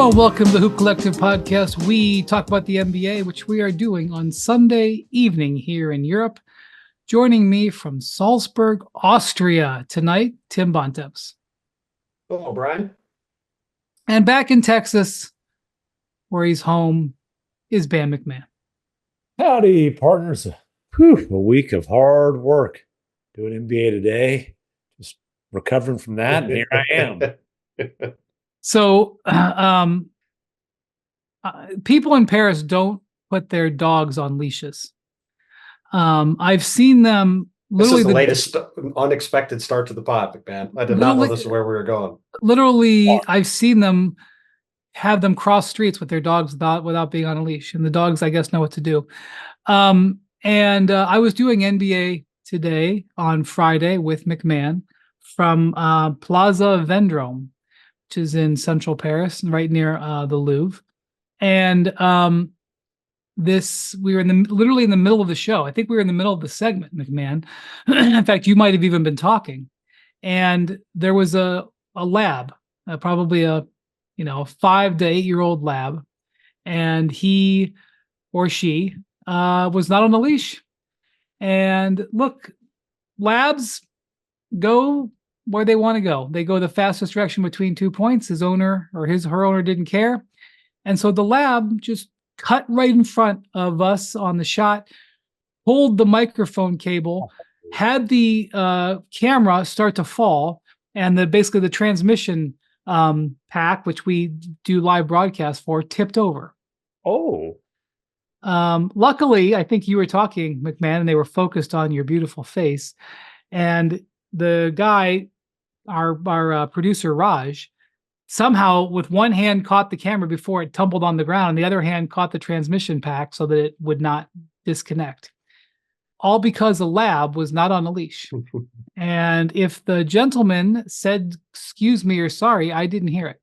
Hello and welcome to the Hoop Collective podcast. We talk about the NBA, which we are doing on Sunday evening here in Europe. Joining me from Salzburg, Austria tonight, Tim Bontemps. Hello, Brian. And back in Texas, where he's home, is Bam MacMahon. Howdy, partners. Whew, a week of hard work doing NBA today. Just recovering from that, and here I am. So, people in Paris don't put their dogs on leashes. I've seen them. This is the latest unexpected start to the pod, MacMahon. I did not know this is where we were going. Literally, I've seen them have them cross streets with their dogs without being on a leash, and the dogs, I guess, know what to do. I was doing NBA today on Friday with MacMahon from Plaza Vendôme, which is in central Paris, right near the Louvre. And we were literally in the middle of the show. I think we were in the middle of the segment, MacMahon. In fact, you might have even been talking. And there was a lab, probably a 5 to 8 year old lab, and he or she was not on a leash. And look, labs go where they want to go. They go the fastest direction between 2 points. His owner or her owner didn't care. And so the lab just cut right in front of us on the shot, pulled the microphone cable, had the camera start to fall, and basically the transmission pack, which we do live broadcast for, tipped over. Oh. Luckily, I think you were talking, MacMahon, and they were focused on your beautiful face. And the guy, our producer, Raj, somehow with one hand caught the camera before it tumbled on the ground, and the other hand caught the transmission pack so that it would not disconnect. All because the lab was not on a leash. And if the gentleman said, "Excuse me" or "Sorry," I didn't hear it.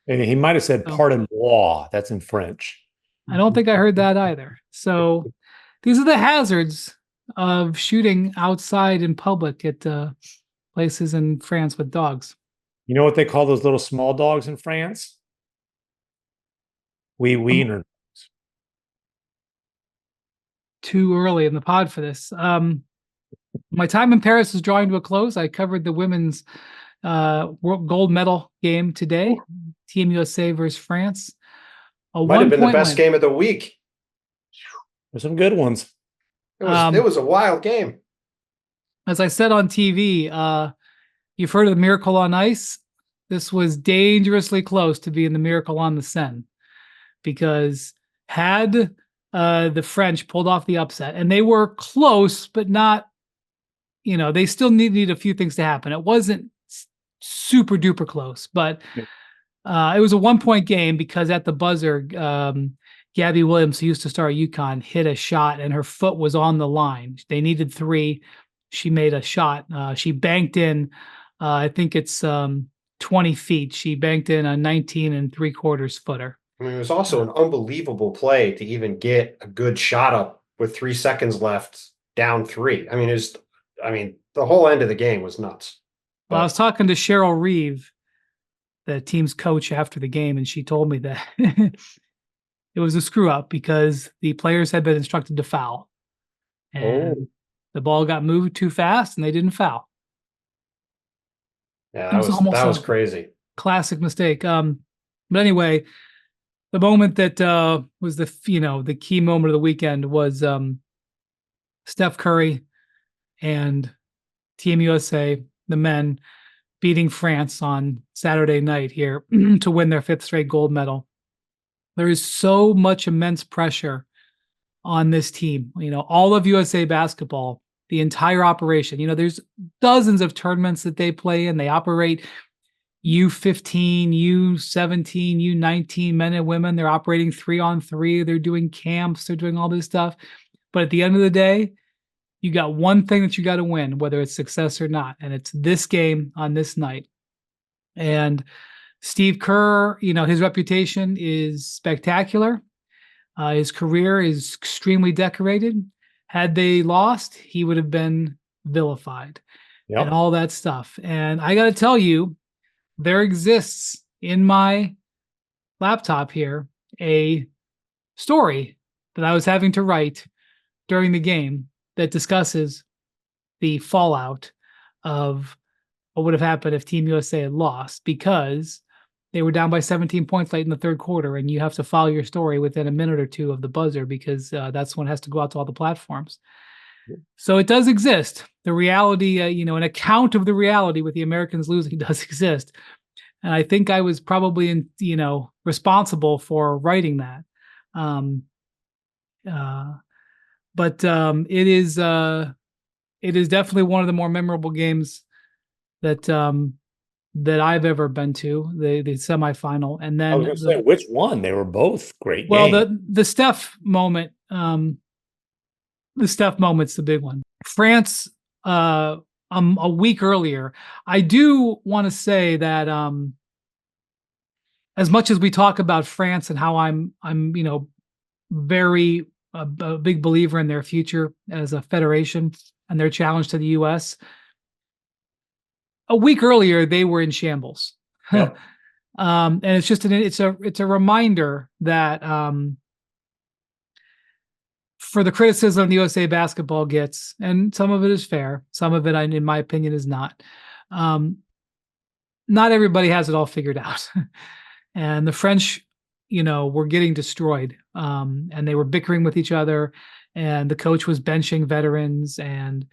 And he might have said "pardon-moi." That's in French. I don't think I heard that either. So these are the hazards of shooting outside in public at places in France with dogs. You know what they call those little small dogs in France? Wiener. Too early in the pod for this. My time in Paris is drawing to a close. I covered the women's gold medal game today. Team USA versus France. Might have been the best game of the week. There's some good ones. It was a wild game. As I said on TV, you've heard of the Miracle on Ice. This was dangerously close to being the Miracle on the Seine, because had the French pulled off the upset, and they were close, but not, they still need a few things to happen. It wasn't super duper close, but it was a 1-point game because at the buzzer, Gabby Williams, who used to start at UConn, hit a shot and her foot was on the line. They needed 3. She made a shot. She banked in, I think it's 20 feet. She banked in a 19 3/4 footer. I mean, it was also an unbelievable play to even get a good shot up with 3 seconds left, down 3. I mean, the whole end of the game was nuts. Well, I was talking to Cheryl Reeve, the team's coach, after the game, and she told me that it was a screw up because the players had been instructed to foul, and the ball got moved too fast, and they didn't foul. Yeah, that was crazy. Classic mistake. But anyway, the moment that was the key moment of the weekend was Steph Curry and Team USA, the men, beating France on Saturday night here to win their 5th straight gold medal. There is so much immense pressure on this team. All of USA basketball, the entire operation. There's dozens of tournaments that they play in. They operate U15, U17, U19 men and women. They're operating 3-on-3. They're doing camps. They're doing all this stuff. But at the end of the day, you got one thing that you got to win, whether it's success or not. And it's this game on this night. And Steve Kerr, his reputation is spectacular. His career is extremely decorated. Had they lost, he would have been vilified and all that stuff. And I got to tell you, there exists in my laptop here a story that I was having to write during the game that discusses the fallout of what would have happened if Team USA had lost, because they were down by 17 points late in the third quarter, and you have to file your story within a minute or two of the buzzer, because that's when it has to go out to all the platforms. So it does exist. The reality, an account of the reality with the Americans losing does exist. And I think I was probably responsible for writing that. But it is definitely one of the more memorable games that I've ever been to, the semifinal. And then I was going to say, which one? They were both great well, games. the Steph moment, the Steph moment's the big one. France, a week earlier. I do want to say that as much as we talk about France and how I'm very a big believer in their future as a federation and their challenge to the U.S. A week earlier, they were in shambles. Yep. And it's just it's a reminder that for the criticism the USA basketball gets, and some of it is fair, some of it, in my opinion, is not. Not everybody has it all figured out, and the French, were getting destroyed, and they were bickering with each other, and the coach was benching veterans, and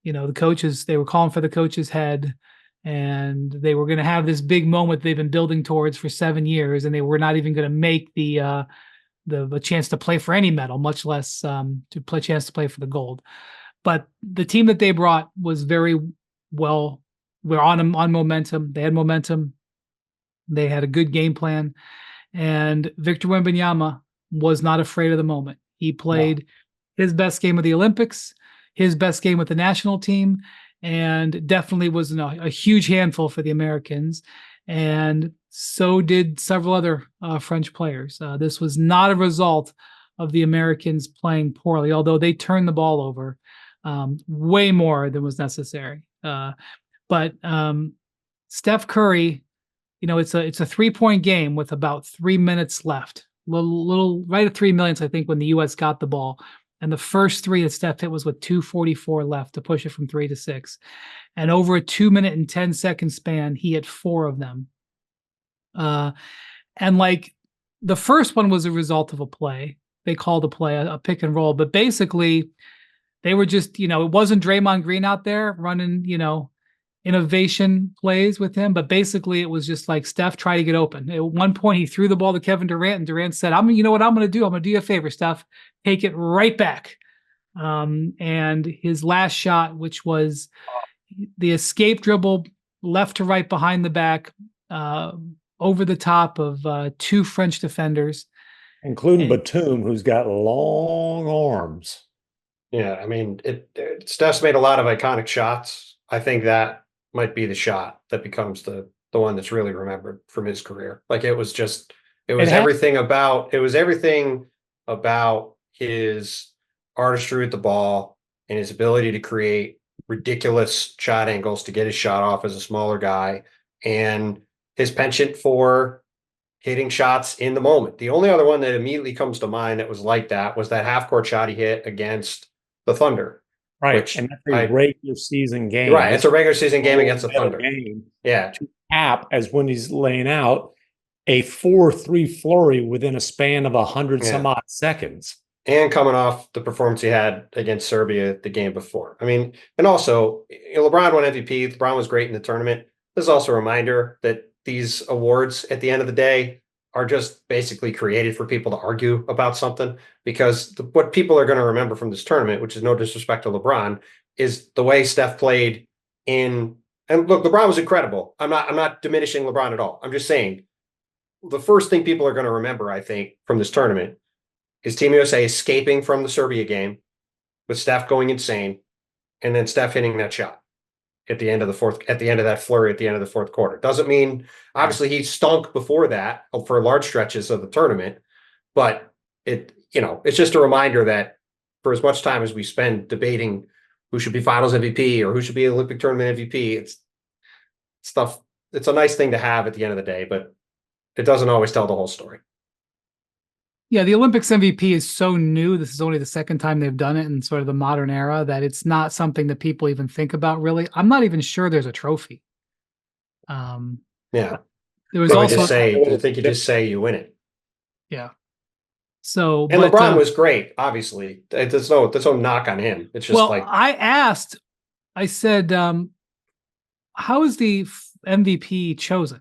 the coaches, they were calling for the coach's head. And they were going to have this big moment they've been building towards for 7 years, and they were not even going to make the chance to play for any medal, much less chance to play for the gold. But the team that they brought was very well. We're on momentum. They had momentum. They had a good game plan, and Victor Wembanyama was not afraid of the moment. He played his best game of the Olympics, his best game with the national team, and definitely was a huge handful for the Americans. And so did several other French players. This was not a result of the Americans playing poorly, although they turned the ball over way more than was necessary. But Steph Curry, it's a 3-point game with about 3 minutes left, little right at 3 minutes, I think, when the U.S. got the ball. And the first three that Steph hit was with 2:44 left to push it from 3 to 6. And over a 2 minute and 10-second span, he hit 4 of them. And like the first one was a result of a play. They called a play, a pick and roll. But basically, they were just, it wasn't Draymond Green out there running, innovation plays with him. But basically, it was just like Steph tried to get open. At one point, he threw the ball to Kevin Durant, and Durant said, you know what I'm going to do? I'm going to do you a favor, Steph. Take it right back. And his last shot, which was the escape dribble left to right behind the back, over the top of 2 French defenders. Including Batum, who's got long arms. Yeah, I mean, Steph's made a lot of iconic shots. I think that might be the shot that becomes the one that's really remembered from his career. Like it was everything about his artistry with the ball and his ability to create ridiculous shot angles to get his shot off as a smaller guy, and his penchant for hitting shots in the moment. The only other one that immediately comes to mind that was like that was that half-court shot he hit against the Thunder. Right, and that's a regular season game. Right, it's a regular season game against the Thunder. Yeah. To cap, as when he's laying out, a 4-3 flurry within a span of 100 some odd seconds. And coming off the performance he had against Serbia the game before. I mean, and also, LeBron won MVP. LeBron was great in the tournament. This is also a reminder that these awards at the end of the day are just basically created for people to argue about something, because what people are going to remember from this tournament, which is no disrespect to LeBron, is the way Steph played and look, LeBron was incredible. I'm not diminishing LeBron at all. I'm just saying the first thing people are going to remember, I think, from this tournament is Team USA escaping from the Serbia game with Steph going insane, and then Steph hitting that shot at the end of that flurry at the end of the fourth quarter. Doesn't mean, obviously, he stunk before that for large stretches of the tournament, but it's just a reminder that for as much time as we spend debating who should be Finals MVP or who should be Olympic tournament MVP, it's a nice thing to have at the end of the day, but it doesn't always tell the whole story. Yeah, the Olympics MVP is so new. This is only the second time they've done it in sort of the modern era that it's not something that people even think about, really. I'm not even sure there's a trophy. Yeah. There was I also think you just say you win it. Yeah. So, and LeBron was great, obviously. There's no knock on him. It's just I said, how is the MVP chosen?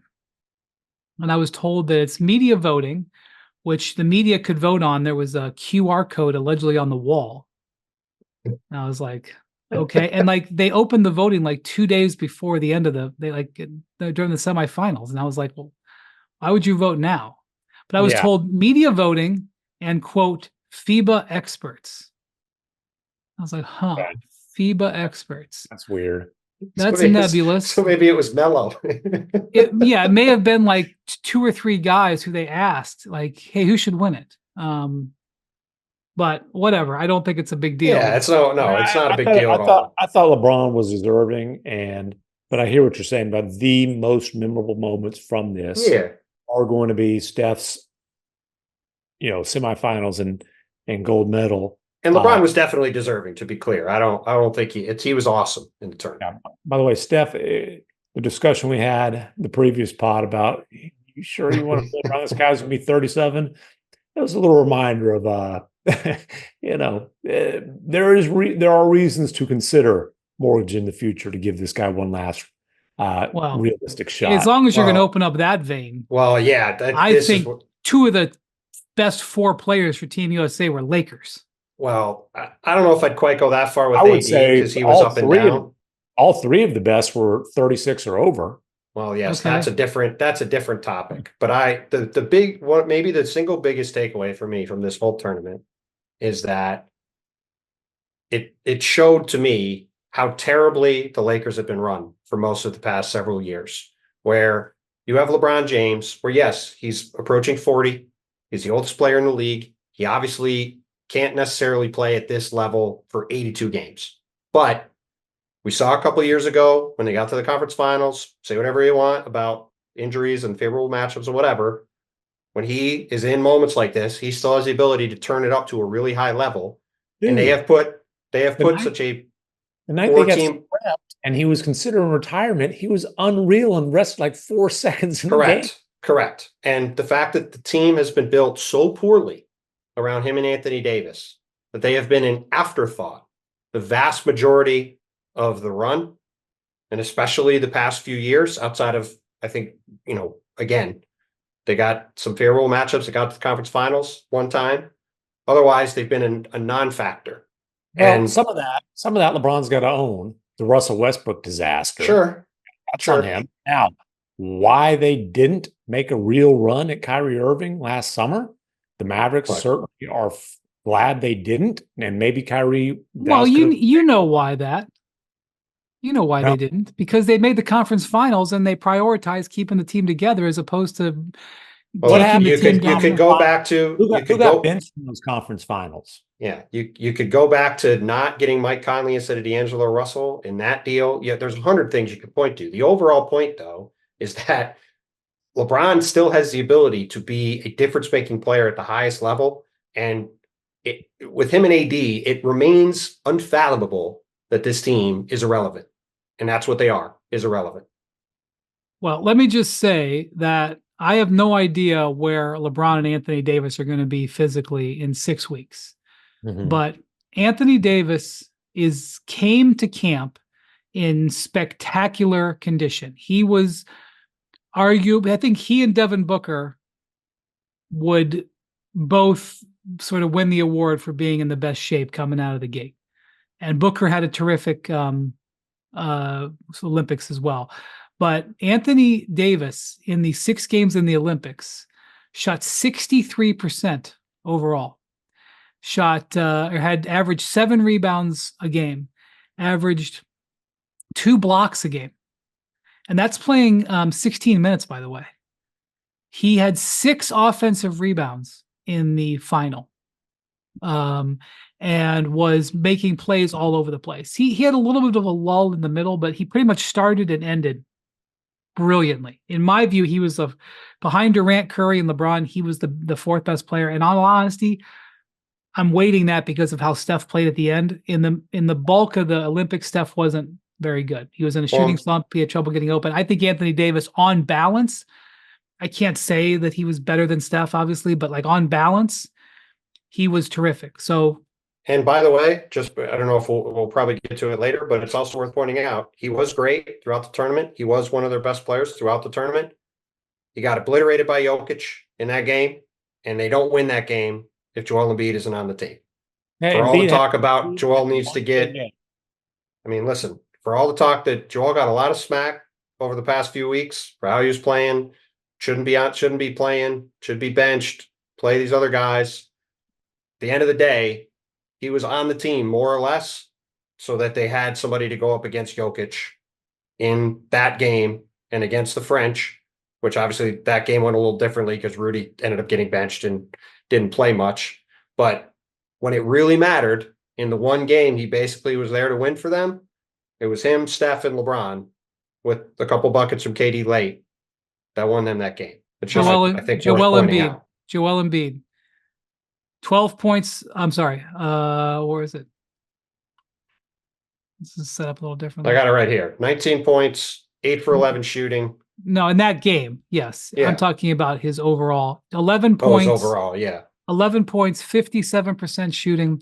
And I was told that it's media voting, which the media could vote on. There was a QR code allegedly on the wall. And I was like, okay. And like they opened the voting like 2 days before the end of during the semifinals. And I was like, well, why would you vote now? But I was told media voting and quote, FIBA experts. I was like, FIBA experts. That's weird. That's nebulous. So maybe it was Melo. It may have been like 2 or 3 guys who they asked, like, hey, who should win it? But whatever. I don't think it's a big deal. Yeah, it's not a big deal at all. I thought LeBron was deserving, but I hear what you're saying about the most memorable moments from this are going to be Steph's, semifinals and gold medal. And LeBron was definitely deserving, to be clear. I don't think he was awesome in the tournament. Yeah. By the way, Steph, the discussion we had the previous pod about, you sure you want to play around this guy's going to be 37? It was a little reminder of, there are reasons to consider mortgage in the future to give this guy one last realistic shot. As long as you're going to open up that vein. Well, yeah. I think 2 of the best 4 players for Team USA were Lakers. Well, I don't know if I'd quite go that far with AD because he was up and down. All 3 of the best were 36 or over. Well, yes, that's a different topic. But maybe the single biggest takeaway for me from this whole tournament is that it showed to me how terribly the Lakers have been run for most of the past several years, where you have LeBron James, where yes, he's approaching 40. He's the oldest player in the league. He obviously can't necessarily play at this level for 82 games. But we saw a couple of years ago when they got to the conference finals, say whatever you want about injuries and favorable matchups or whatever. When he is in moments like this, he still has the ability to turn it up to a really high level. Dude, and they have put such a the night they got scrapped and he was considering retirement, he was unreal and rested like 4 seconds in the game. Correct. And the fact that the team has been built so poorly around him and Anthony Davis that they have been an afterthought the vast majority of the run, and especially the past few years outside of, I think, again, they got some favorable matchups that got to the conference finals one time. Otherwise, they've been a non-factor. Well, and some of that LeBron's got to own the Russell Westbrook disaster. Sure. That's on him. Now, why they didn't make a real run at Kyrie Irving last summer, the Mavericks certainly are glad they didn't, and maybe Kyrie. Well, you know why that. You know why they didn't, because they made the conference finals and they prioritized keeping the team together as opposed to. You could go back to who got benched in those conference finals. Yeah, you could go back to not getting Mike Conley instead of D'Angelo Russell in that deal. Yeah, there's 100 things you could point to. The overall point, though, is that LeBron still has the ability to be a difference-making player at the highest level, and with him and AD, it remains unfathomable that this team is irrelevant, and that's what they are, is irrelevant. Well, let me just say that I have no idea where LeBron and Anthony Davis are going to be physically in 6 weeks. Mm-hmm. But Anthony Davis came to camp in spectacular condition. He was arguably, I think he and Devin Booker would both sort of win the award for being in the best shape coming out of the gate. And Booker had a terrific Olympics as well. But Anthony Davis in the 6 games in the Olympics shot 63% overall. Had averaged 7 rebounds a game, averaged 2 blocks a game. And that's playing 16 minutes, by the way. He had 6 offensive rebounds in the final. And was making plays all over the place. He had a little bit of a lull in the middle, but he pretty much started and ended brilliantly. In my view, he was the behind Durant, Curry, and LeBron, he was the fourth best player. And in all honesty, I'm waiting that because of how Steph played at the end. In the bulk of the Olympics, Steph wasn't very good. He was in a shooting slump. He had trouble getting open. I think Anthony Davis, on balance, I can't say that he was better than Steph, obviously, but like on balance, he was terrific. So, and by the way, just I don't know if we'll probably get to it later, but it's also worth pointing out he was great throughout the tournament. He was one of their best players throughout the tournament. He got obliterated by Jokic in that game, and they don't win that game if Joel Embiid isn't on the team. Hey, For all the Embiid talk about Joel needs to get, game. I mean, listen, for all the talk that Joel got a lot of smack over the past few weeks for how he was playing, shouldn't be playing, should be benched, play these other guys. At the end of the day, he was on the team more or less so that they had somebody to go up against Jokic in that game and against the French, which obviously that game went a little differently because Rudy ended up getting benched and didn't play much. But when it really mattered in the one game, he basically was there to win for them. It was him, Steph, and LeBron with a couple buckets from KD late that won them that game. It's just, I think, Joel Embiid, 12 points. I'm sorry. Where is it? This is set up a little differently. I got it right here. 19 points, 8 for 11 shooting. No, in that game, yes. Yeah. I'm talking about his overall. 11 points. His overall, yeah. 11 points, 57% shooting,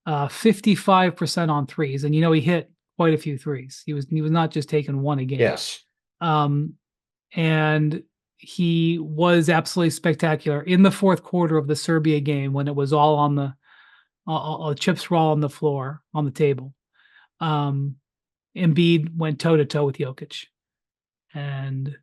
55% on threes. And, he hit quite a few threes. He was not just taking one a game. Yes. And he was absolutely spectacular in the fourth quarter of the Serbia game when it was all on the chips were all on the floor, on the table. Embiid went toe-to-toe with Jokic. And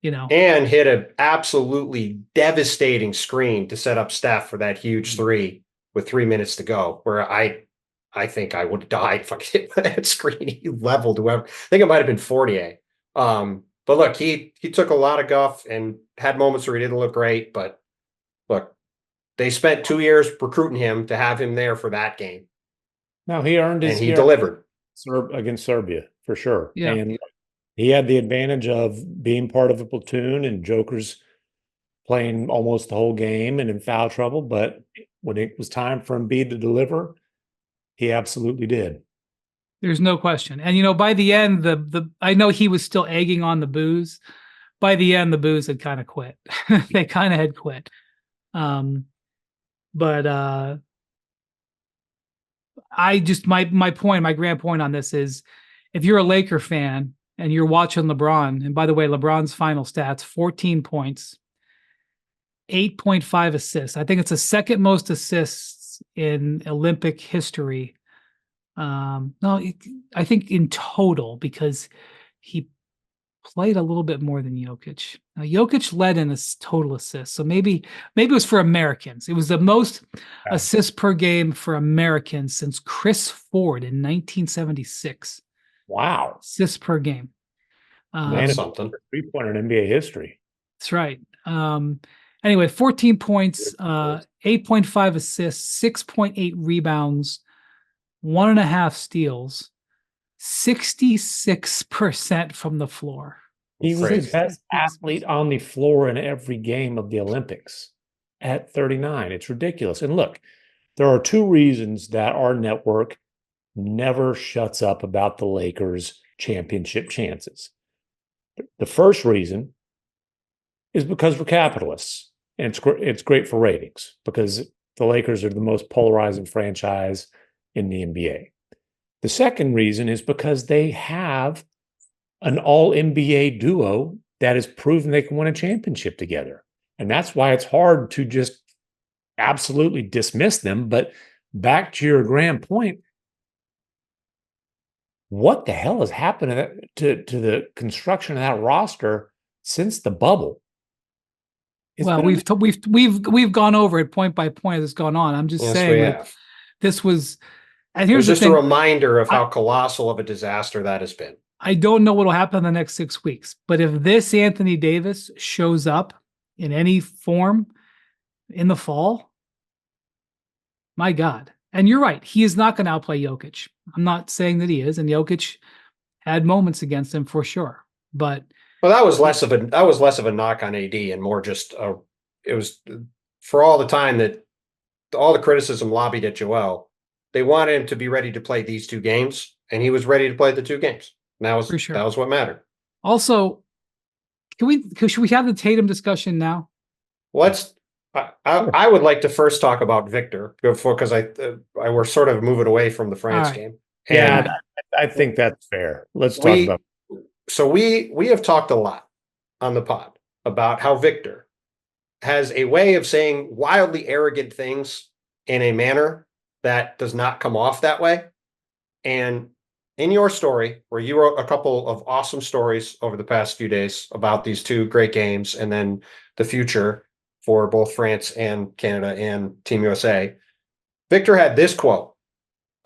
hit an absolutely devastating screen to set up Steph for that huge three with 3 minutes to go, where I think I would have died if I hit that screen. He leveled whoever. I think it might have been Fournier. But look, he took a lot of guff and had moments where he didn't look great. But look, they spent 2 years recruiting him to have him there for that game. No, he earned his. And he delivered against Serbia for sure. Yeah. And he had the advantage of being part of a platoon and Joker's playing almost the whole game and in foul trouble. But when it was time for Embiid to deliver, he absolutely did. There's no question. And, by the end, I know he was still egging on the booze. By the end, the booze had kind of quit. They kind of had quit. But I just, my grand point on this is, if you're a Laker fan and you're watching LeBron, and by the way, LeBron's final stats, 14 points, 8.5 assists. I think it's the second most assists in Olympic history. I think in total, because he played a little bit more than Jokic. Jokic led in total assists. So maybe it was for Americans. It was the most assists per game for Americans since Chris Ford in 1976. Wow. Assists per game. That's something. 3-pointer in NBA history. That's right. Anyway, 14 points, 8.5 assists, 6.8 rebounds, 1.5 steals, 66% from the floor. He was the best athlete on the floor in every game of the Olympics at 39. It's ridiculous. And look, there are 2 reasons that our network never shuts up about the Lakers' championship chances. The first reason is because we're capitalists, and it's great for ratings because the Lakers are the most polarizing franchise in the NBA. The second reason is because they have an all-NBA duo that has proven they can win a championship together. And that's why it's hard to just absolutely dismiss them. But back to your grand point, what the hell has happened to the construction of that roster since the bubble? We've gone over it point by point as it's gone on. I'm just saying this was, and here's just the thing, a reminder of how colossal of a disaster that has been. I don't know what will happen in the next 6 weeks, but if this Anthony Davis shows up in any form in the fall, my God. And you're right. He is not going to outplay Jokic. I'm not saying that he is. And Jokic had moments against him for sure. But Well, that was less of a knock on AD and more just it was for all the time that all the criticism lobbied at Joel. They wanted him to be ready to play these 2 games, and he was ready to play the 2 games. And that was what mattered. Also, should we have the Tatum discussion now? I would like to first talk about Victor because we're sort of moving away from the France game. And I think that's fair. Let's talk about. So we have talked a lot on the pod about how Victor has a way of saying wildly arrogant things in a manner that does not come off that way. And in your story, where you wrote a couple of awesome stories over the past few days about these 2 great games and then the future for both France and Canada and Team USA, Victor had this quote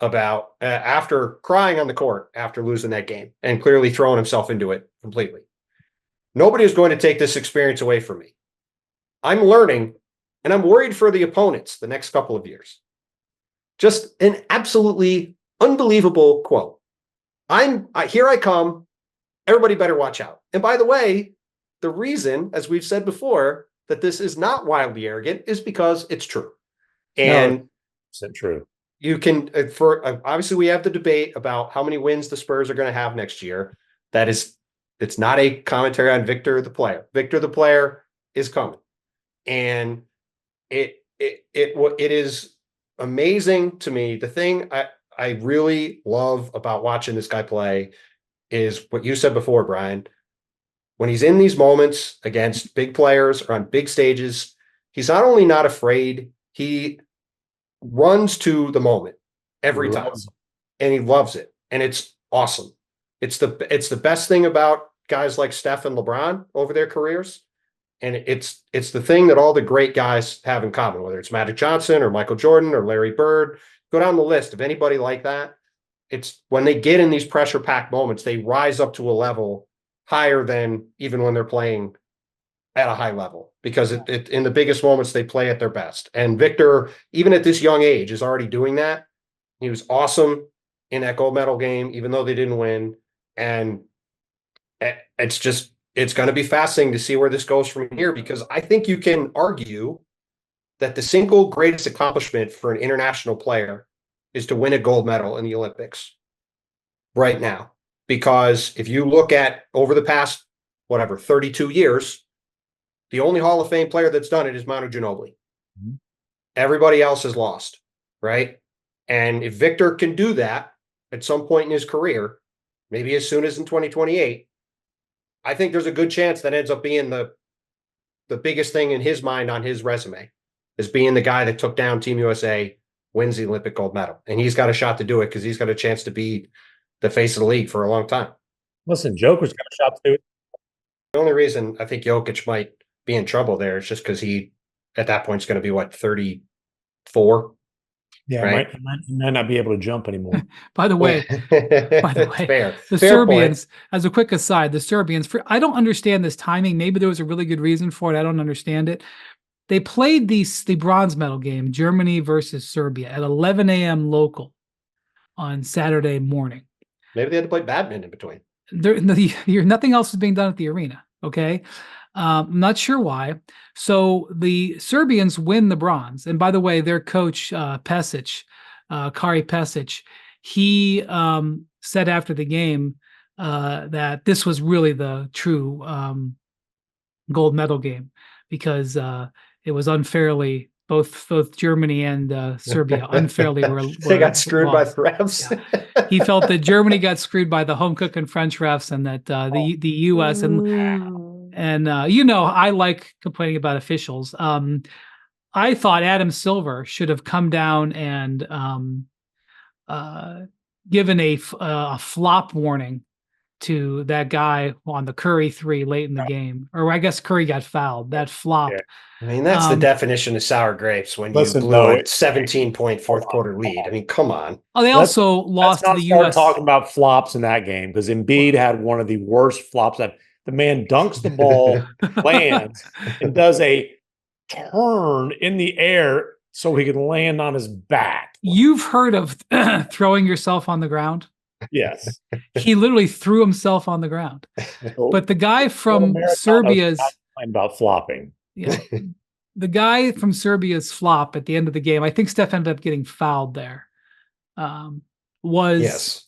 about after crying on the court after losing that game and clearly throwing himself into it completely. Nobody is going to take this experience away from me. I'm learning, and I'm worried for the opponents the next couple of years. Just an absolutely unbelievable quote. Here I come. Everybody better watch out. And by the way, the reason, as we've said before, that this is not wildly arrogant is because it's true. And it's true. You can, obviously we have the debate about how many wins the Spurs are going to have next year. It's not a commentary on Victor the player. Victor the player is coming. And it is amazing to me. The thing I really love about watching this guy play is what you said before, Brian. When he's in these moments against big players or on big stages, he's not only not afraid, he runs to the moment every time, and he loves it, and it's awesome. It's the best thing about guys like Steph and LeBron over their careers, and it's the thing that all the great guys have in common, whether it's Magic Johnson or Michael Jordan or Larry Bird. Go down the list of anybody like that. It's when they get in these pressure-packed moments, they rise up to a level higher than even when they're playing at a high level, because in the biggest moments they play at their best. And Victor, even at this young age, is already doing that. He was awesome in that gold medal game, even though they didn't win. And it's going to be fascinating to see where this goes from here, because I think you can argue that the single greatest accomplishment for an international player is to win a gold medal in the Olympics right now. Because if you look at over the past, 32 years, the only Hall of Fame player that's done it is Manu Ginobili. Mm-hmm. Everybody else has lost, right? And if Victor can do that at some point in his career, maybe as soon as in 2028, I think there's a good chance that ends up being the biggest thing in his mind on his resume, is being the guy that took down Team USA, wins the Olympic gold medal. And he's got a shot to do it because he's got a chance to be the face of the league for a long time. Listen, Joker's got a shot to do it. The only reason I think Jokic might be in trouble there is just because he, at that point, is going to be, 34? Yeah, right? He might not be able to jump anymore. By the way, Fair. The Fair Serbians, point. as a quick aside, the Serbians, I don't understand this timing. Maybe there was a really good reason for it. I don't understand it. They played the bronze medal game, Germany versus Serbia, at 11 a.m. local on Saturday morning. Maybe they had to play badminton in between. Nothing else is being done at the arena, okay? I'm not sure why. So the Serbians win the bronze. And by the way, their coach, Pesic, Kari Pesic, he said after the game that this was really the true gold medal game, because it was unfairly, both Germany and Serbia unfairly they got screwed by the refs. Yeah. He felt that Germany got screwed by the home cooking French refs, and that the U.S. and I like complaining about officials. I thought Adam Silver should have come down and given a flop warning to that guy on the Curry 3 late in the game. Or I guess Curry got fouled. That flop. Yeah. I mean, that's the definition of sour grapes when you blew a 17-point fourth quarter lead. I mean, come on. Oh, they also lost to the U.S. Talking about flops in that game, because Embiid had one of the worst flops. That the man dunks the ball, lands, and does a turn in the air so he can land on his back. You've heard of throwing yourself on the ground? Yes. He literally threw himself on the ground. But the guy from Serbia's about flopping. Yeah. The guy from Serbia's flop at the end of the game, I think Steph ended up getting fouled there. Was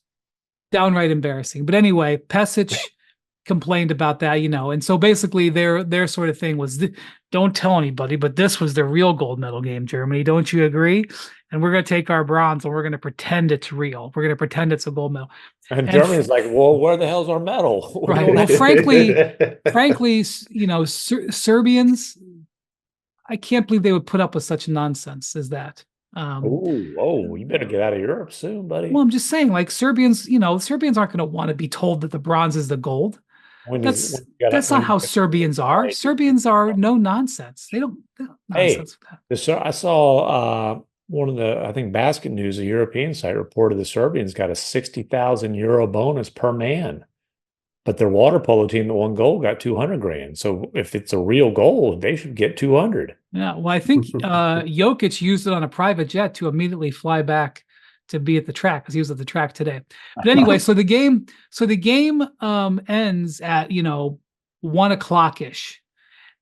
downright embarrassing. But anyway, Pesic complained about that, and so basically their sort of thing was, don't tell anybody, but this was the real gold medal game, Germany. Don't you agree? And we're going to take our bronze and we're going to pretend it's real. We're going to pretend it's a gold medal. And Germany's like, well, where the hell's our medal? Right. Well, frankly, Serbians, I can't believe they would put up with such nonsense as that. You better get out of Europe soon, buddy. Well, I'm just saying, like Serbians, Serbians aren't going to want to be told that the bronze is the gold. That's not how Serbians are. Serbians are no nonsense. They don't nonsense with that. I saw one of the, I think Basket News, a European site, reported the Serbians got a €60,000 bonus per man. But their water polo team that won gold got 200 grand. So if it's a real gold, they should get 200. Yeah. Well, I think Jokic used it on a private jet to immediately fly back to be at the track, because he was at the track today. But anyway, so the game ends at 1:00 ish,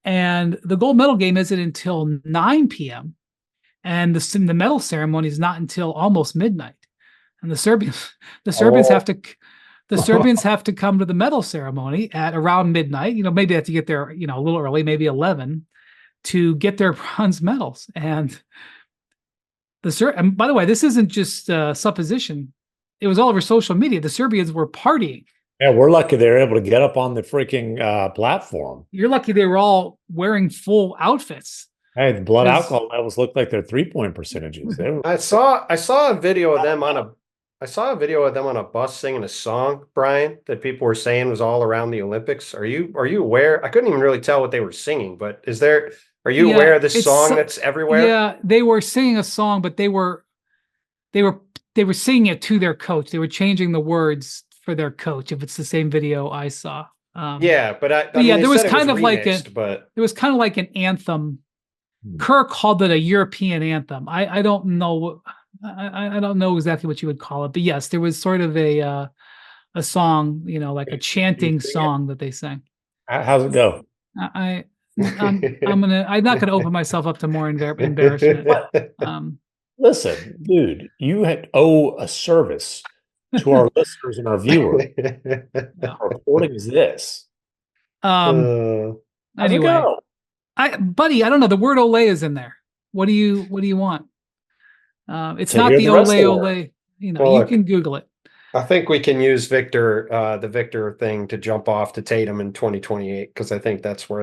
and the gold medal game isn't until 9 p.m. and the medal ceremony is not until almost midnight. And the Serbians have to come to the medal ceremony at around midnight. Maybe they have to get there, a little early, maybe 11, to get their bronze medals. And and by the way, this isn't just supposition. It was all over social media. The Serbians were partying. Yeah, we're lucky they were able to get up on the freaking platform. You're lucky they were all wearing full outfits. Hey, the blood alcohol levels looked like their 3-point percentages. I saw a video of them on a bus singing a song, Brian, that people were saying was all around the Olympics. Are you aware? I couldn't even really tell what they were singing, but are you aware of this song that's everywhere? Yeah, they were singing a song, but they were singing it to their coach. They were changing the words for their coach. If it's the same video I saw. There was kind of like an anthem. Kerr called it a European anthem. I don't know. I don't know exactly what you would call it, but yes, there was sort of a song, like a chanting song that they sang. How's it go? I'm not gonna open myself up to more embarrassment. Listen, dude, you owe a service to our listeners and our viewers. Our reporting is this. Anyway, buddy, I don't know. The word "ole" is in there. What do you want? It's not the ole. You can Google it. I think we can use the Victor thing to jump off to Tatum in 2028, because I think that's where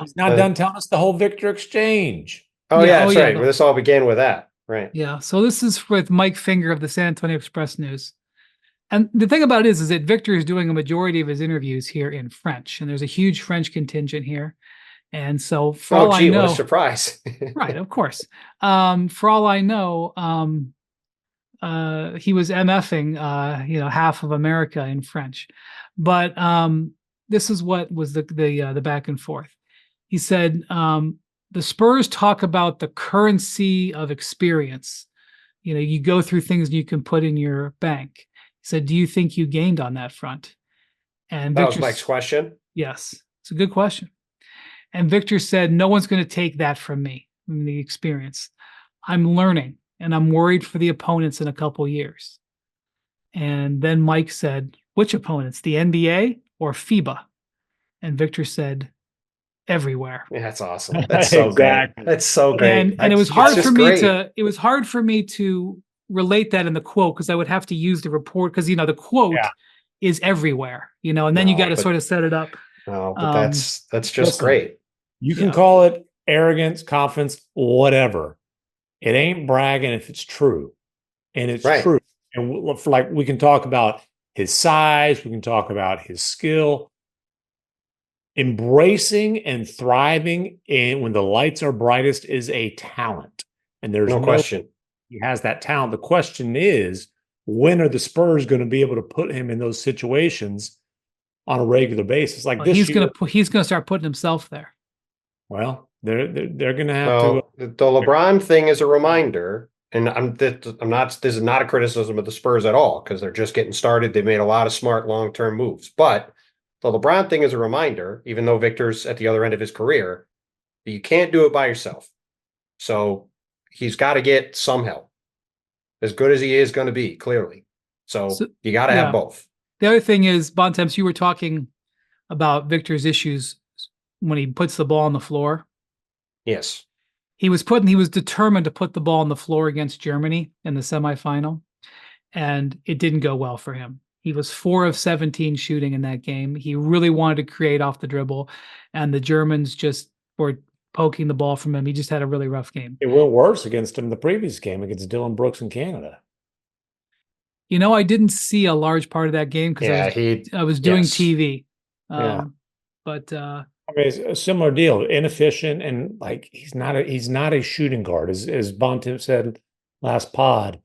he's not done telling us the whole Victor exchange. That's right. This all began with that, right? Yeah. So this is with Mike Finger of the San Antonio Express News, and the thing about it is that Victor is doing a majority of his interviews here in French, and there's a huge French contingent here. And so for all I know, what a surprise. Right, of course. For all I know, he was MFing, half of America in French. But this is what was the back and forth. He said, the Spurs talk about the currency of experience. You go through things you can put in your bank. He said, do you think you gained on that front? And that was Mike's question. Yes, it's a good question. And Victor said, no one's going to take that from me, the experience. I'm learning, and I'm worried for the opponents in a couple years. And then Mike said, which opponents, the NBA or FIBA? And Victor said, everywhere. Yeah, that's awesome. That's so great. That's so great. And it was hard for me to relate that in the quote, because I would have to use the report, because the quote is everywhere, and then you got to sort of set it up. No, but that's just great. You can call it arrogance, confidence, whatever. It ain't bragging if it's true. And it's true. And we can talk about his size. We can talk about his skill. Embracing and thriving when the lights are brightest is a talent. And there's no question. He has that talent. The question is, when are the Spurs going to be able to put him in those situations on a regular basis? Like this year, he's going to start putting himself there. Well, they're going to have to. The LeBron thing is a reminder, and I'm not, this is not a criticism of the Spurs at all, because they're just getting started. They've made a lot of smart long-term moves. But the LeBron thing is a reminder, even though Victor's at the other end of his career, that you can't do it by yourself. So he's got to get some help. As good as he is going to be, clearly. So you got to have both. The other thing is, Bontemps, you were talking about Victor's issues when he puts the ball on the floor. Yes. He was determined to put the ball on the floor against Germany in the semifinal, and it didn't go well for him. He was 4 of 17 shooting in that game. He really wanted to create off the dribble, and the Germans just were poking the ball from him. He just had a really rough game. It went worse against him the previous game against Dylan Brooks in Canada. You know, I didn't see a large part of that game because I was doing TV. But I mean, it's a similar deal. Inefficient, and like he's not a shooting guard, as Bontemps said last pod.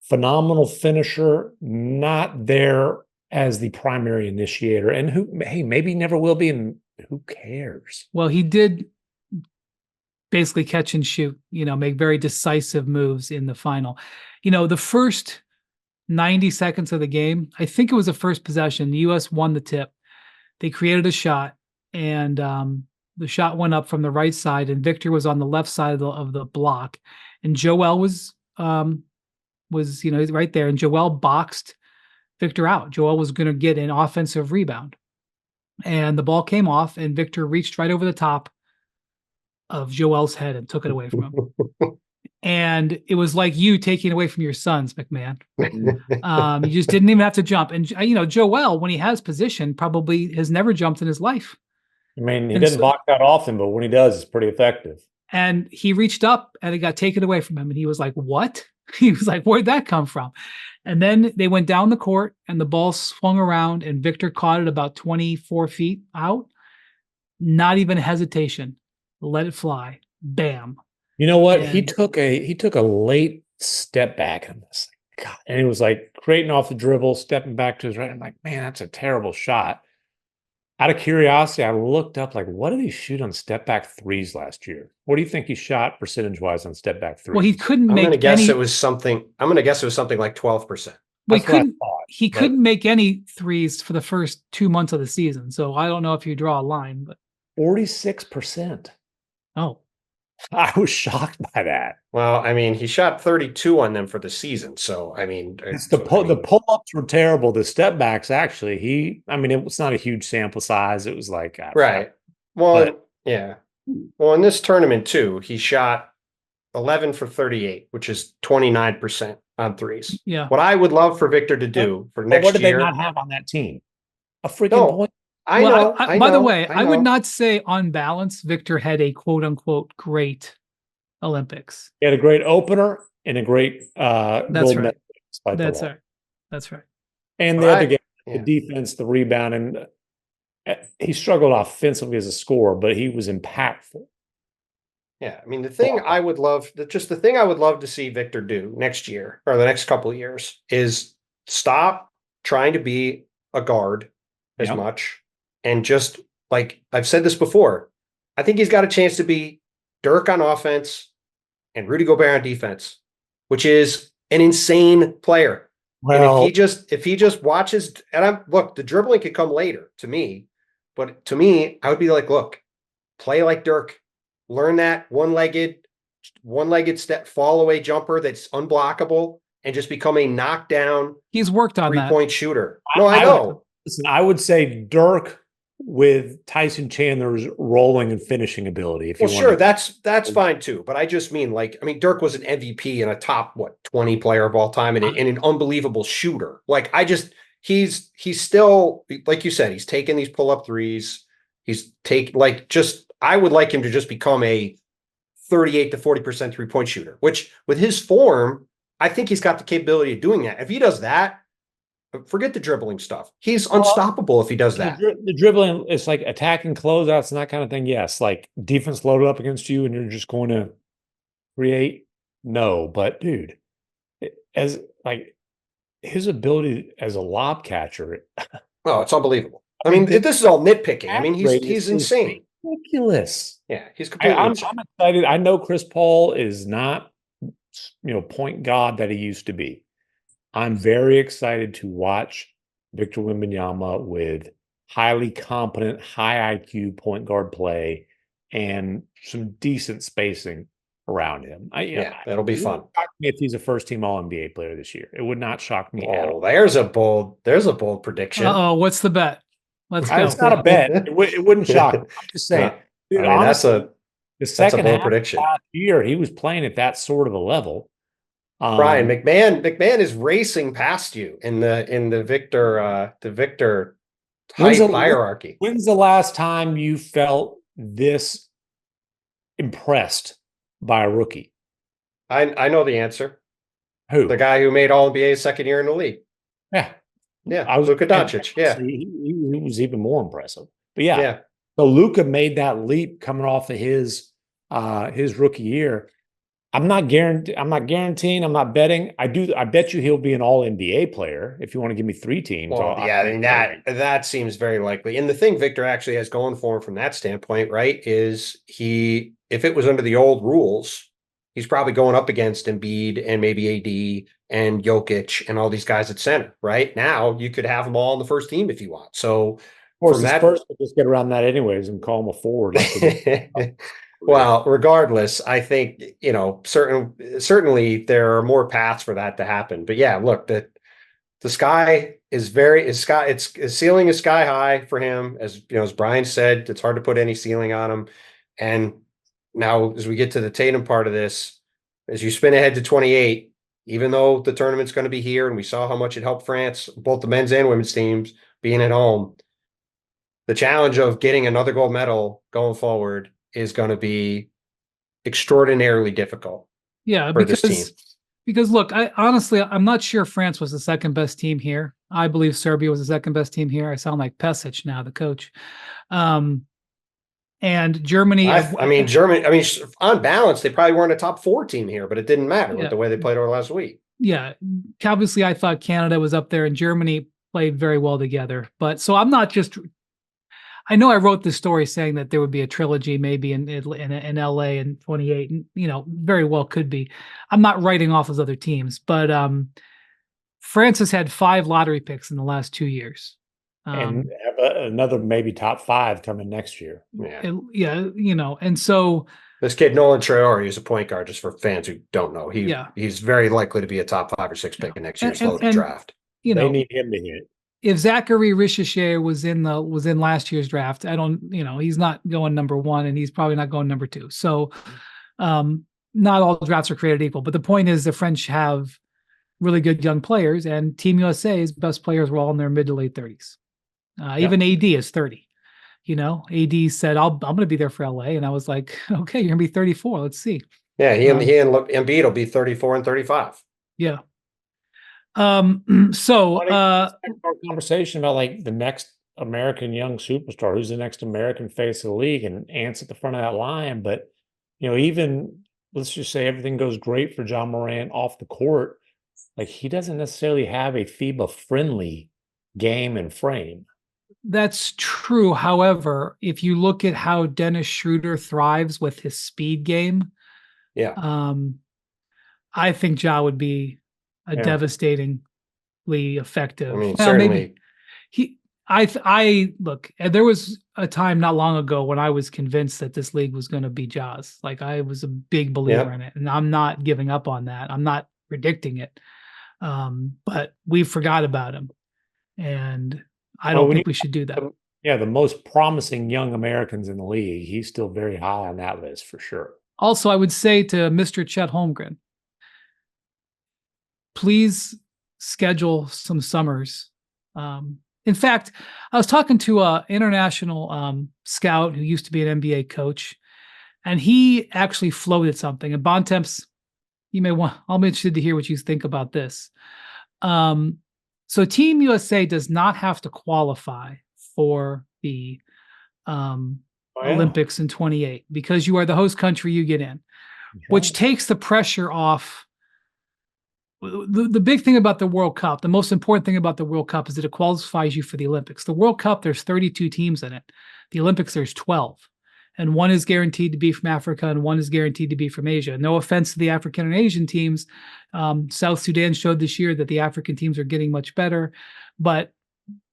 Phenomenal finisher, not there as the primary initiator, and maybe never will be, and who cares? Well, he did basically catch and shoot, make very decisive moves in the final. The first 90 seconds of the game, I think it was the first possession, the U.S. won the tip. They created a shot, and the shot went up from the right side, and Victor was on the left side of the block, and Joel was right there, and Joel boxed Victor out. Joel was going to get an offensive rebound, and the ball came off, and Victor reached right over the top of Joel's head and took it away from him. And it was like you taking away from your sons, MacMahon. You just didn't even have to jump. And, Joel, when he has position, probably has never jumped in his life. I mean, he doesn't box that often, but when he does, it's pretty effective. And he reached up and it got taken away from him. And he was like, what? He was like, where'd that come from? And then they went down the court and the ball swung around and Victor caught it about 24 feet out. Not even hesitation. Let it fly. Bam. You know what? He took a late step back on this. God, and he was like creating off the dribble, stepping back to his right. I'm like, man, that's a terrible shot. Out of curiosity, I looked up, like, what did he shoot on step back threes last year? What do you think he shot percentage wise on step back threes? Well, he couldn't I'm make. I'm going to guess it was something like 12%. Well, he couldn't make any threes for the first 2 months of the season. So I don't know if you draw a line, but 46%. Oh, I was shocked by that. Well, I mean, he shot 32 on them for the season. So, I mean, the pull-ups were terrible. The step backs, actually, it was not a huge sample size. It was like, right. Well, yeah. Well, in this tournament too, he shot 11 for 38, which is 29% on threes. Yeah. What I would love for Victor to do for next year. What did they not have on that team? A freaking point. I know. By the way, I would not say on balance, Victor had a quote unquote great Olympics. He had a great opener and a great That's gold right. medal. That's right. And the other game, the defense, the rebound, and he struggled offensively as a scorer, but he was impactful. Yeah, I mean, the thing I would love to see Victor do next year or the next couple of years is stop trying to be a guard as much. And just like I've said this before, I think he's got a chance to be Dirk on offense and Rudy Gobert on defense, which is an insane player. Well, and if he just watches, and the dribbling could come later to me, but to me, I would be like, look, play like Dirk, learn that one-legged step fall away jumper that's unblockable, and just become a knockdown. He's worked on 3-point shooter. No, I know. Listen, I would say Dirk with Tyson Chandler's rolling and finishing ability. That's fine too. But I just mean, Dirk was an MVP and a top 20 player of all time, and an unbelievable shooter. He's still, like you said, he's taking these pull-up threes. I would like him to just become a 38 to 40% 3-point shooter, which with his form, I think he's got the capability of doing that. If he does that, forget the dribbling stuff. He's unstoppable if he does that. The dribbling, it's like attacking closeouts and that kind of thing. Yes, like defense loaded up against you and you're just going to create. No, but dude, as like his ability as a lob catcher. Oh, it's unbelievable. I mean, this is all nitpicking. I mean, he's insane. Ridiculous. Yeah, he's completely I'm excited. I know Chris Paul is not point guard that he used to be. I'm very excited to watch Victor Wembanyama with highly competent, high IQ point guard play and some decent spacing around him. That'll be fun. It wouldn't shock me if he's a first-team All-NBA player this year. It would not shock me at all. There's a bold prediction. What's the bet? Let's go. It's not a bet. It wouldn't shock me. I'm just saying. Dude, honestly, the second half prediction. Last year, he was playing at that sort of a level. Brian, MacMahon is racing past you in the Victor hierarchy. When's the last time you felt this impressed by a rookie? I know the answer. Who? The guy who made All-NBA second year in the league. Yeah. Yeah. Luka Doncic. Yeah. He was even more impressive. But yeah. So Luka made that leap coming off of his rookie year. I'm not guaranteeing. I'm not betting. I bet you he'll be an All-NBA player if you want to give me 3 teams. Well, that seems very likely. And the thing Victor actually has going for him from that standpoint, right, is if it was under the old rules, he's probably going up against Embiid and maybe AD and Jokic and all these guys at center. Right now, you could have them all on the first team if you want. So, of course, first we'll just get around that anyways and call him a forward. Well, regardless, I think, certainly there are more paths for that to happen. But yeah, look, the sky is its ceiling is sky high for him. As Brian said, it's hard to put any ceiling on him. And now as we get to the Tatum part of this, as you spin ahead to 28, even though the tournament's going to be here and we saw how much it helped France, both the men's and women's teams being at home, the challenge of getting another gold medal going forward is going to be extraordinarily difficult. Yeah, for this team. Because look, I'm not sure France was the second best team here. I believe Serbia was the second best team here. I sound like Pesic now, the coach. And Germany. Germany. On balance, they probably weren't a top 4 team here, but it didn't matter with the way they played over last week. Yeah, obviously, I thought Canada was up there, and Germany played very well together. But so I'm not just. I know I wrote this story saying that there would be a trilogy maybe in LA in 28, and very well could be. I'm not writing off those other teams, but France has had 5 lottery picks in the last 2 years. And another maybe top 5 coming next year. And so this kid Nolan Traore is a point guard, just for fans who don't know. He's very likely to be a top 5 or 6 pick in next year's loaded draft. They need him to hit. If Zachary Richichet was in last year's draft, he's not going number 1 and he's probably not going number 2. So not all drafts are created equal. But the point is the French have really good young players, and Team USA's best players were all in their mid to late 30s. Even AD is 30. AD said, I'm going to be there for LA. And I was like, okay, you're going to be 34. Let's see. Yeah, he and Embiid will be 34 and 35. Yeah. Conversation about like the next American young superstar, who's the next American face of the league, and Ant's at the front of that line. But even let's just say everything goes great for John Morant off the court, like he doesn't necessarily have a FIBA friendly game and frame. That's true. However, if you look at how Dennis Schroeder thrives with his speed game, I think Ja would be devastatingly effective. Certainly. Look, there was a time not long ago when I was convinced that this league was going to be Ja's. Like I was a big believer in it, and I'm not giving up on that. I'm not predicting it. But we forgot about him, and I don't think we should do that. The most promising young Americans in the league, he's still very high on that list for sure. Also, I would say to Mr. Chet Holmgren, please schedule some summers. In fact, I was talking to an international scout who used to be an NBA coach, and he actually floated something. And Bontemps, I'll be interested to hear what you think about this. So Team USA does not have to qualify for the Olympics in 28 because you are the host country, you get in, which takes the pressure off. The big thing about the World Cup, the most important thing about the World Cup is that it qualifies you for the Olympics. The World Cup, there's 32 teams in it. The Olympics, there's 12. and one is guaranteed to be from Africa and one is guaranteed to be from Asia. No offense to the African and Asian teams. South Sudan showed this year that the African teams are getting much better, but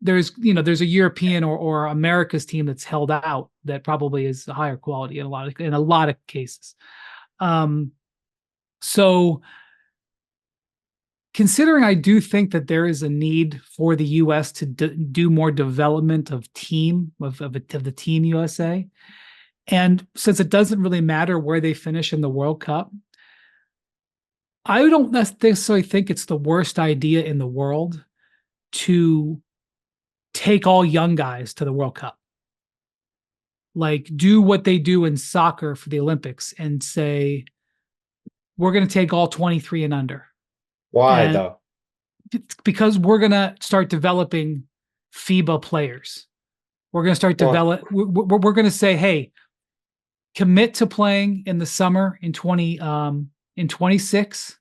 there's a European or America's team that's held out that probably is a higher quality in a lot of cases. So considering I do think that there is a need for the U.S. to do more development of the Team USA, and since it doesn't really matter where they finish in the World Cup, I don't necessarily think it's the worst idea in the world to take all young guys to the World Cup. Like, do what they do in soccer for the Olympics and say, we're going to take all 23 and under. Why, though? Because we're going to start developing FIBA players. We're going to start we're going to say, hey, commit to playing in the summer in 26,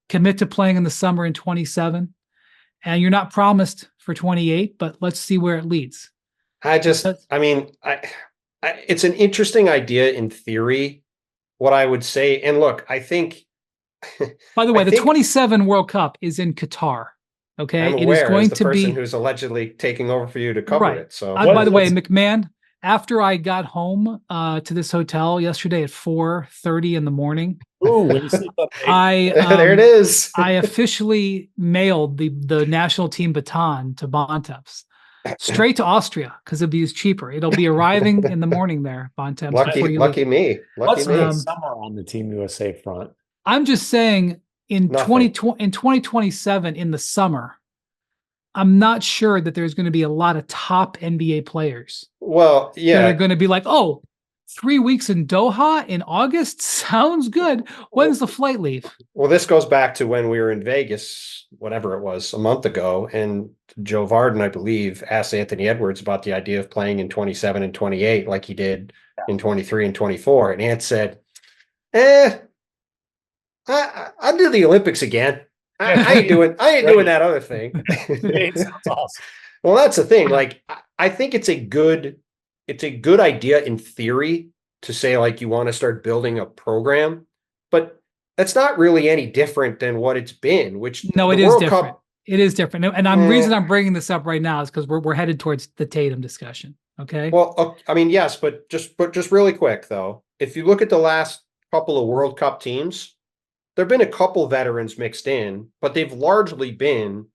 commit to playing in the summer in 27, and you're not promised for 28, but let's see where it leads. It's an interesting idea in theory, what I would say. And look, I think, by the way, the 27 World Cup is in Qatar. Okay. I'm aware, it is going to be who's allegedly taking over for you to cover it. So by the way, MacMahon, after I got home to this hotel yesterday at 4:30 in the morning, there it is. I officially mailed the national team baton to Bontemps straight to Austria because it'll be cheaper. It'll be arriving in the morning there, Bontemps. Lucky me. What's the summer on the Team USA front? I'm just saying in 2027 in the summer, I'm not sure that there's going to be a lot of top NBA players. Well, yeah. They're going to be like, 3 weeks in Doha in August sounds good. When's the flight leave? Well, this goes back to when we were in Vegas, whatever it was, a month ago, and Joe Varden, I believe, asked Anthony Edwards about the idea of playing in 27 and 28 like he did in 23 and 24. And Ant said, I'll do the Olympics again. I ain't doing that other thing. Sounds awesome. Well, that's the thing. Like, I think it's a good idea in theory to say, like, you want to start building a program, but that's not really any different than what it's been. It is different. It is different. And the reason I'm bringing this up right now is because we're headed towards the Tatum discussion. Okay. Well, I mean, yes, but just really quick though, if you look at the last couple of World Cup teams, there've been a couple veterans mixed in, but they've largely been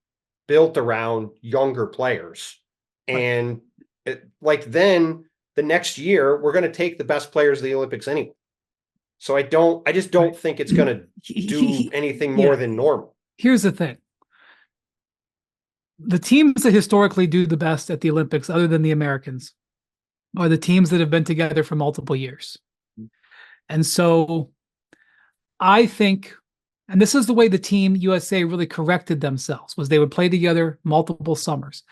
built around younger players. And then the next year, we're going to take the best players of the Olympics anyway. So I just don't think it's going to do anything more than normal. Here's the thing. The teams that historically do the best at the Olympics, other than the Americans, are the teams that have been together for multiple years. And so I think, and this is the way the Team USA really corrected themselves, was they would play together multiple summers,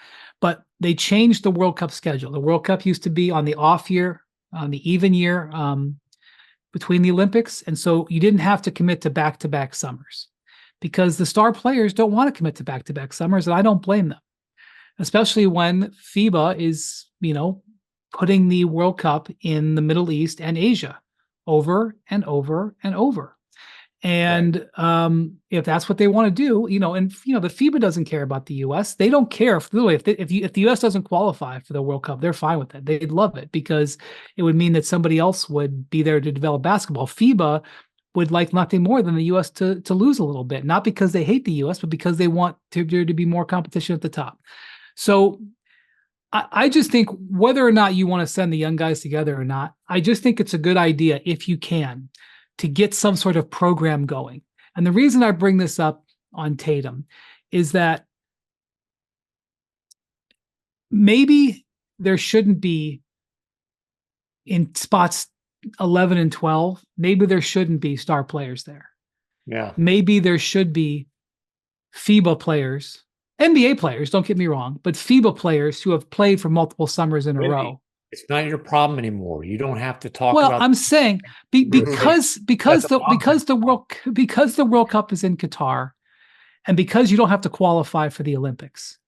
but they changed the World Cup schedule. The World Cup used to be on the off year, on the even year between the Olympics. And so you didn't have to commit to back-to-back summers because the star players don't want to commit to back-to-back summers. And I don't blame them, especially when FIBA is, putting the World Cup in the Middle East and Asia over and over and over. And if that's what they want to do, the FIBA doesn't care about the U.S. They don't care if the U.S. doesn't qualify for the World Cup. They're fine with it. They'd love it because it would mean that somebody else would be there to develop basketball. FIBA would like nothing more than the U.S. to lose a little bit, not because they hate the U.S., but because they want there to be more competition at the top. So I just think whether or not you want to send the young guys together or not, I just think it's a good idea if you can, to get some sort of program going. And the reason I bring this up on Tatum is that maybe there shouldn't be in spots 11 and 12, maybe there shouldn't be star players there. Yeah. Maybe there should be FIBA players, NBA players, don't get me wrong, but FIBA players who have played for multiple summers in a row. It's not your problem anymore. You don't have to talk about. Well, I'm saying because the World Cup is in Qatar, and because you don't have to qualify for the Olympics,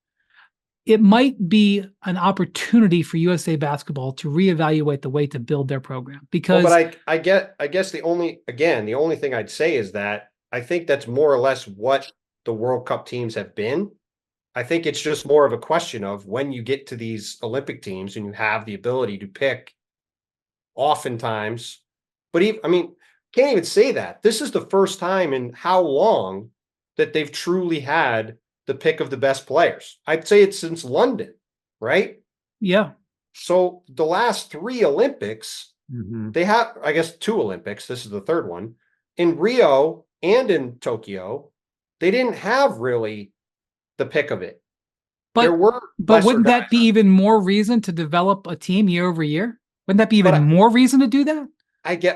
it might be an opportunity for USA basketball to reevaluate the way to build their program, because Well, but I guess the only thing I'd say is that I think that's more or less what the World Cup teams have been. I think it's just more of a question of when you get to these Olympic teams and you have the ability to pick oftentimes, but even, I mean, can't even say that. This is the first time in how long that they've truly had the pick of the best players. I'd say it's since London, right? yeah, So the last 3 Olympics, Mhm. they have, I guess, 2 Olympics. This is the third one. In Rio and in Tokyo, they didn't have really the pick of it. There but were but wouldn't guys that be even more reason to develop a team year over year? Wouldn't that be even But more reason to do that?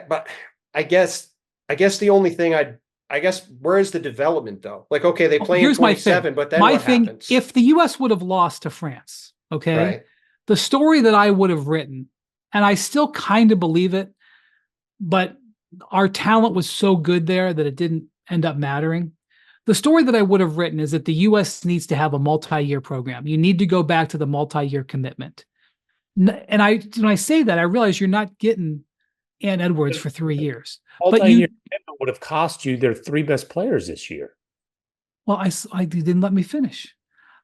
but I guess the only thing I guess, where is the development though? Like, okay, they play in Here's my thing. 27, but then My what thing, happens? if the US would have lost to France, okay, Right. the story that I would have written, and I still kind of believe it, but our talent was so good there that it didn't end up mattering. The story that I would have written is that the US needs to have a multi-year program. You need to go back to the multi-year commitment. And when I say that, I realize you're not getting Ann Edwards for 3 years. But Multi-year commitment would have cost you their 3 best players this year. well, I didn't let me finish.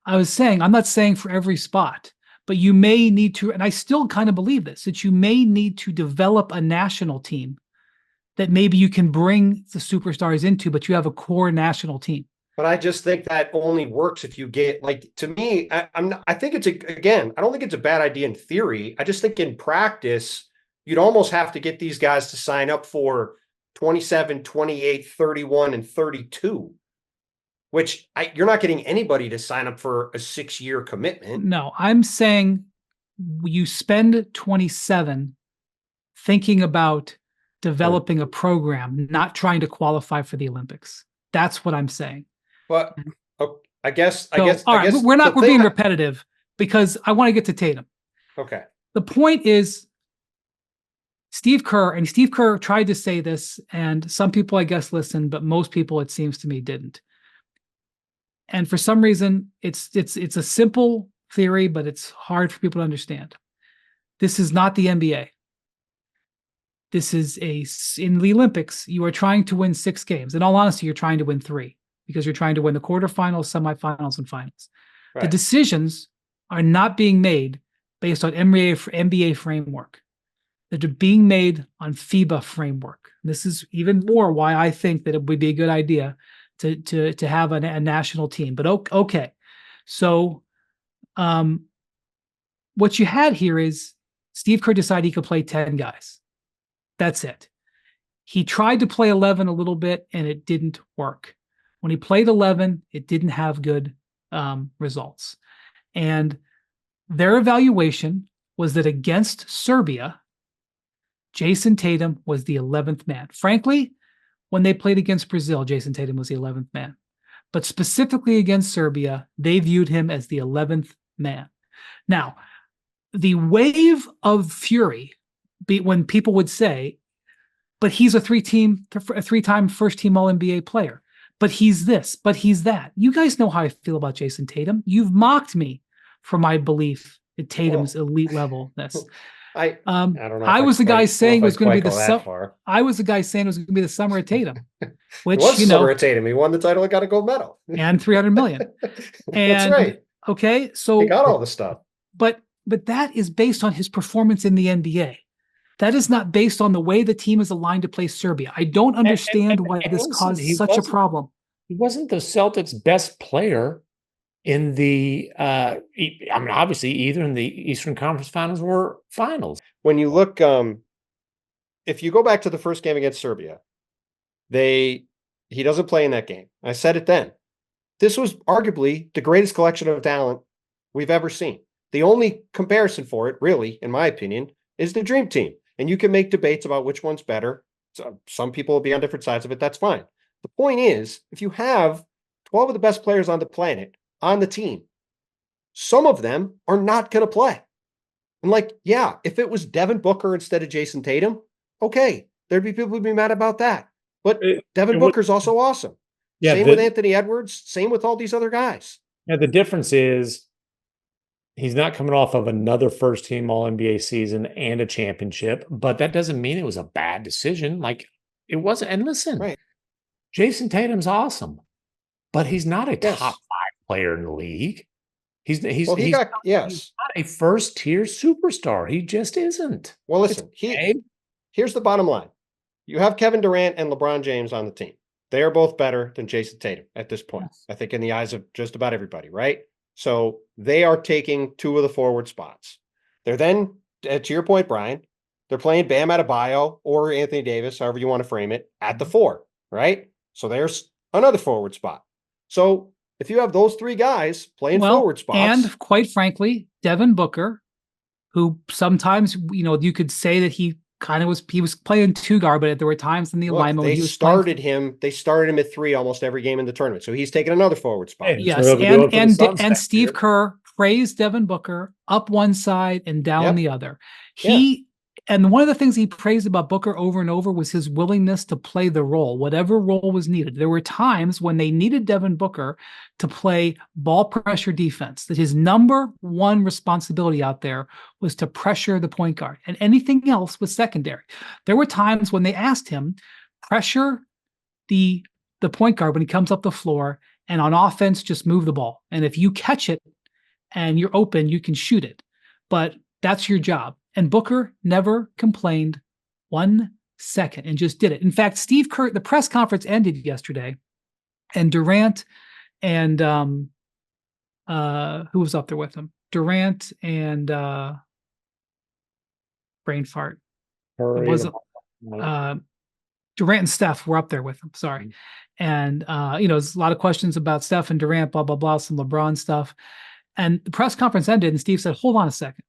I was saying, I'm not saying for every spot, but you may need to, and I still kind of believe this, that you may need to develop a national team that maybe you can bring the superstars into, but you have a core national team. But I just think that only works if you get, like, to me, I think it's I don't think it's a bad idea in theory. I just think in practice, you'd almost have to get these guys to sign up for 27, 28, 31, and 32, which you're not getting anybody to sign up for a 6-year commitment. No, I'm saying you spend 27 thinking about developing a program, not trying to qualify for the Olympics. That's what I'm saying. But I guess, All right, we're being repetitive because I want to get to Tatum. Okay. The point is, Steve Kerr tried to say this, and some people, I guess, listened, but most people, it seems to me, didn't. And for some reason, it's a simple theory, but it's hard for people to understand. This is not the NBA. This is in the Olympics, you are trying to win 6 games. In all honesty, you're trying to win 3 because you're trying to win the quarterfinals, semifinals, and finals. Right. The decisions are not being made based on NBA framework. They're being made on FIBA framework. This is even more why I think that it would be a good idea to have a national team. But okay, so what you had here is Steve Kerr decided he could play 10 guys. That's it. He tried to play 11 a little bit, and it didn't work. When he played 11, it didn't have good results. And their evaluation was that against Serbia, Jayson Tatum was the 11th man. Frankly, when they played against Brazil, Jayson Tatum was the 11th man. But specifically against Serbia, they viewed him as the 11th man. Now, the wave of fury when people would say, but he's a 3-time first-team All-NBA player. But he's this, but he's that. You guys know how I feel about Jayson Tatum. You've mocked me for my belief at Tatum's elite levelness. I don't know. I was the guy saying it was going to be the summer. I was the guy saying it was going to be the summer of Tatum, which, it was summer of Tatum. He won the title and got a gold medal and $300 million. That's right. Okay, so he got all the stuff. But that is based on his performance in the NBA. That is not based on the way the team is aligned to play Serbia. I don't understand why this caused such a problem. He wasn't the Celtics' best player in the, obviously either in the Eastern Conference Finals or Finals. When you look, if you go back to the first game against Serbia, he doesn't play in that game. I said it then. This was arguably the greatest collection of talent we've ever seen. The only comparison for it, really, in my opinion, is the Dream Team. And you can make debates about which one's better. So some people will be on different sides of it. That's fine. The point is, if you have 12 of the best players on the planet on the team, some of them are not going to play. And if it was Devin Booker instead of Jayson Tatum, okay, there'd be people who'd be mad about that. But Devin Booker's also awesome. Yeah, same with Anthony Edwards. Same with all these other guys. Yeah, the difference is He's not coming off of another first-team All-NBA season and a championship, but that doesn't mean it was a bad decision. Like, it wasn't. And listen, Right. Jayson Tatum's awesome, but he's not a Yes. top 5 player in the league. He's Well, he's not a first-tier superstar. He just isn't. Well, listen, okay. Here's the bottom line. You have Kevin Durant and LeBron James on the team. They are both better than Jayson Tatum at this point. Yes. I think in the eyes of just about everybody, right? So they are taking 2 of the forward spots. They're then, to your point, Brian, they're playing Bam Adebayo or Anthony Davis, however you want to frame it, at the 4, right? So there's another forward spot. So if you have those 3 guys playing forward spots. And quite frankly, Devin Booker, who sometimes, you could say that he was playing 2 guard, but there were times in the alignment they when he was started him at 3 almost every game in the tournament. So he's taking another forward spot. Hey, yes, and Steve Kerr praised Devin Booker up one side and down the other. And one of the things he praised about Booker over and over was his willingness to play the role, whatever role was needed. There were times when they needed Devin Booker to play ball pressure defense, that his number 1 responsibility out there was to pressure the point guard, and anything else was secondary. There were times when they asked him, pressure the point guard when he comes up the floor, and on offense, just move the ball. And if you catch it and you're open, you can shoot it. But that's your job. And Booker never complained 1 second and just did it. In fact, Steve Kerr, the press conference ended yesterday, and Durant and who was up there with him? Durant and brain fart. It wasn't Durant and Steph were up there with him. Sorry. And there's a lot of questions about Steph and Durant, blah, blah, blah, some LeBron stuff. And the press conference ended, and Steve said, hold on a second.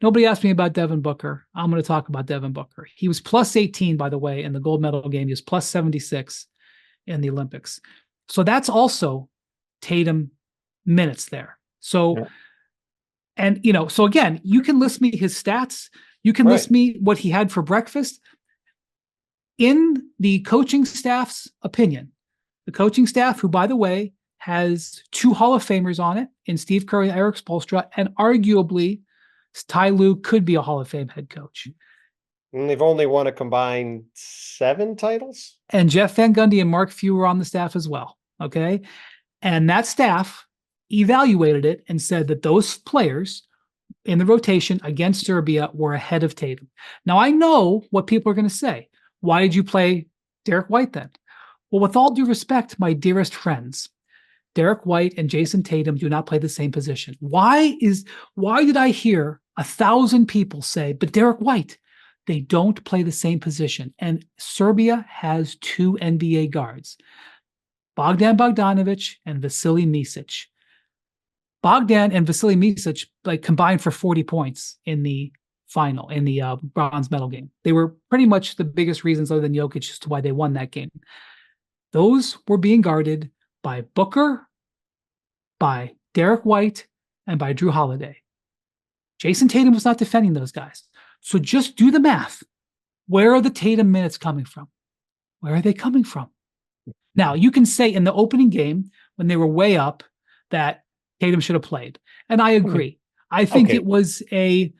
Nobody asked me about Devin Booker. I'm going to talk about Devin Booker. He was plus 18, by the way, in the gold medal game. He was plus 76 in the Olympics. So that's also Tatum minutes there. So, so again, you can list me his stats. You can list me what he had for breakfast. In the coaching staff's opinion, the coaching staff, who, by the way, has 2 Hall of Famers on it in Steve Curry and Eric Spoelstra, and arguably Ty Lue could be a Hall of Fame head coach. And they've only won a combined 7 titles. And Jeff Van Gundy and Mark Few were on the staff as well. Okay. And that staff evaluated it and said that those players in the rotation against Serbia were ahead of Tatum. Now, I know what people are going to say. Why did you play Derek White then? Well, with all due respect, my dearest friends, Derek White and Jayson Tatum do not play the same position. Why did I hear 1,000 people say, but Derek White, they don't play the same position? And Serbia has 2 NBA guards, Bogdan Bogdanovic and Vasily Micic. Bogdan and Vasily Micic combined for 40 points in the final, in the bronze medal game. They were pretty much the biggest reasons, other than Jokic, as to why they won that game. Those were being guarded by Booker, by Derek White, and by Drew Holiday. Jayson Tatum was not defending those guys. So just do the math. Where are the Tatum minutes coming from? Where are they coming from? Now, you can say in the opening game, when they were way up, that Tatum should have played. And I agree. I think it was a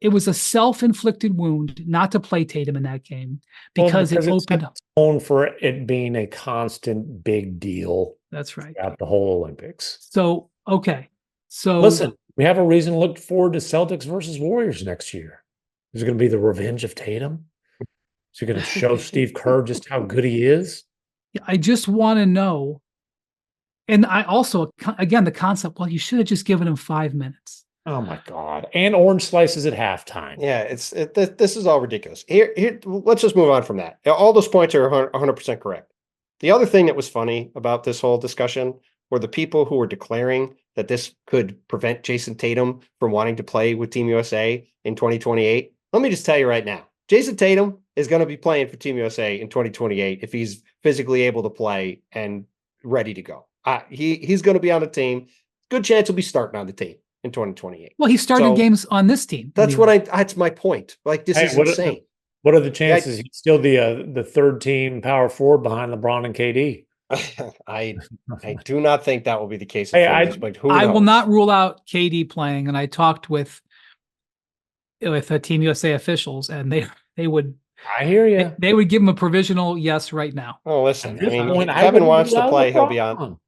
self-inflicted wound not to play Tatum in that game because it opened up tone for it being a constant big deal. That's right. Throughout the whole Olympics. So, okay. So listen, we have a reason to look forward to Celtics versus Warriors next year. Is it going to be the revenge of Tatum? Is it going to show Steve Kerr just how good he is? I just want to know. And I also, again, the concept, well, you should have just given him 5 minutes. Oh my God. And orange slices at halftime. Yeah, this is all ridiculous. Here, let's just move on from that. All those points are 100% correct. The other thing that was funny about this whole discussion were the people who were declaring that this could prevent Jayson Tatum from wanting to play with Team USA in 2028. Let me just tell you right now, Jayson Tatum is going to be playing for Team USA in 2028 if he's physically able to play and ready to go. He's going to be on the team. Good chance he'll be starting on the team in 2028. Well, he started games on this team. That's that's my point. This is insane. What are the chances he's still the 3rd team power forward behind LeBron and KD? I do not think that will be the case Hey, at Phillies, but who I will knows? not rule out KD playing, and I talked with Team USA officials, and they would I hear you. they would give him a provisional yes right now. Oh, listen, At I this mean, point, I Kevin wouldn't wants rule to out play, he'll be on. LeBron.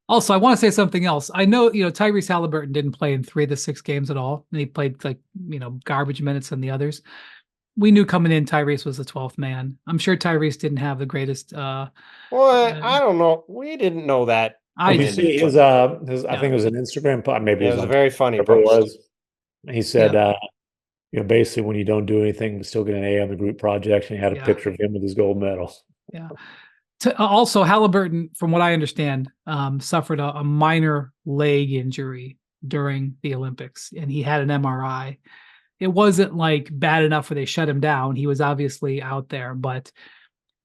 Also, I want to say something else. I know, Tyrese Halliburton didn't play in 3 of the 6 games at all, and he played like, garbage minutes in the others. We knew coming in Tyrese was the 12th man. I'm sure Tyrese didn't have the greatest. Well, I don't know. We didn't know that. I Did you did. see his I think it was an Instagram post, maybe It it was was a on very funny whatever it post. was. He said, basically when you don't do anything but still get an A on the group project, and he had a Yeah. picture of him with his gold medal. Yeah. Also, Halliburton, from what I understand, suffered a minor leg injury during the Olympics, and he had an MRI. It wasn't like bad enough where they shut him down. He was obviously out there, but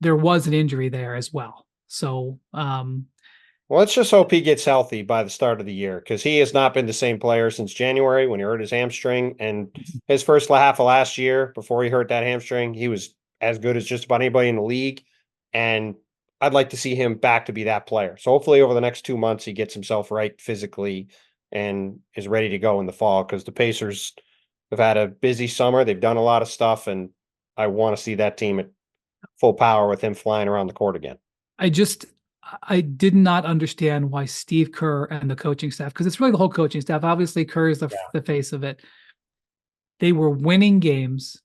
there was an injury there as well. So, Well, let's just hope he gets healthy by the start of the year, because he has not been the same player since January when he hurt his hamstring. And his first half of last year, before he hurt that hamstring, he was as good as just about anybody in the league. And I'd like to see him back to be that player. So hopefully over the next 2 months, he gets himself right physically and is ready to go in the fall, because the Pacers have had a busy summer. They've done a lot of stuff, and I want to see that team at full power with him flying around the court again. I did not understand why Steve Kerr and the coaching staff, because it's really the whole coaching staff. Obviously, Kerr is the face of it. They were winning games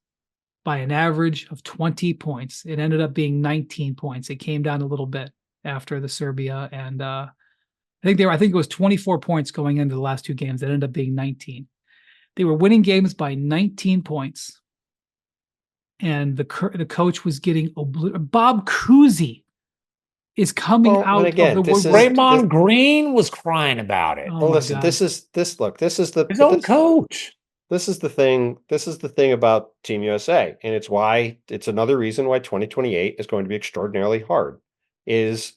by an average of 20 points. It ended up being 19 points. It came down a little bit after the Serbia, and I think it was 24 points going into the last 2 games. It ended up being 19. They were winning games by 19 points, and the coach was getting Bob Cousy is coming out again, of the this woodwork. is- Raymond Green was crying about it. Oh Well, my listen, God. this is His own coach. This is the thing. This is the thing about Team USA, and it's another reason why 2028 is going to be extraordinarily hard. It's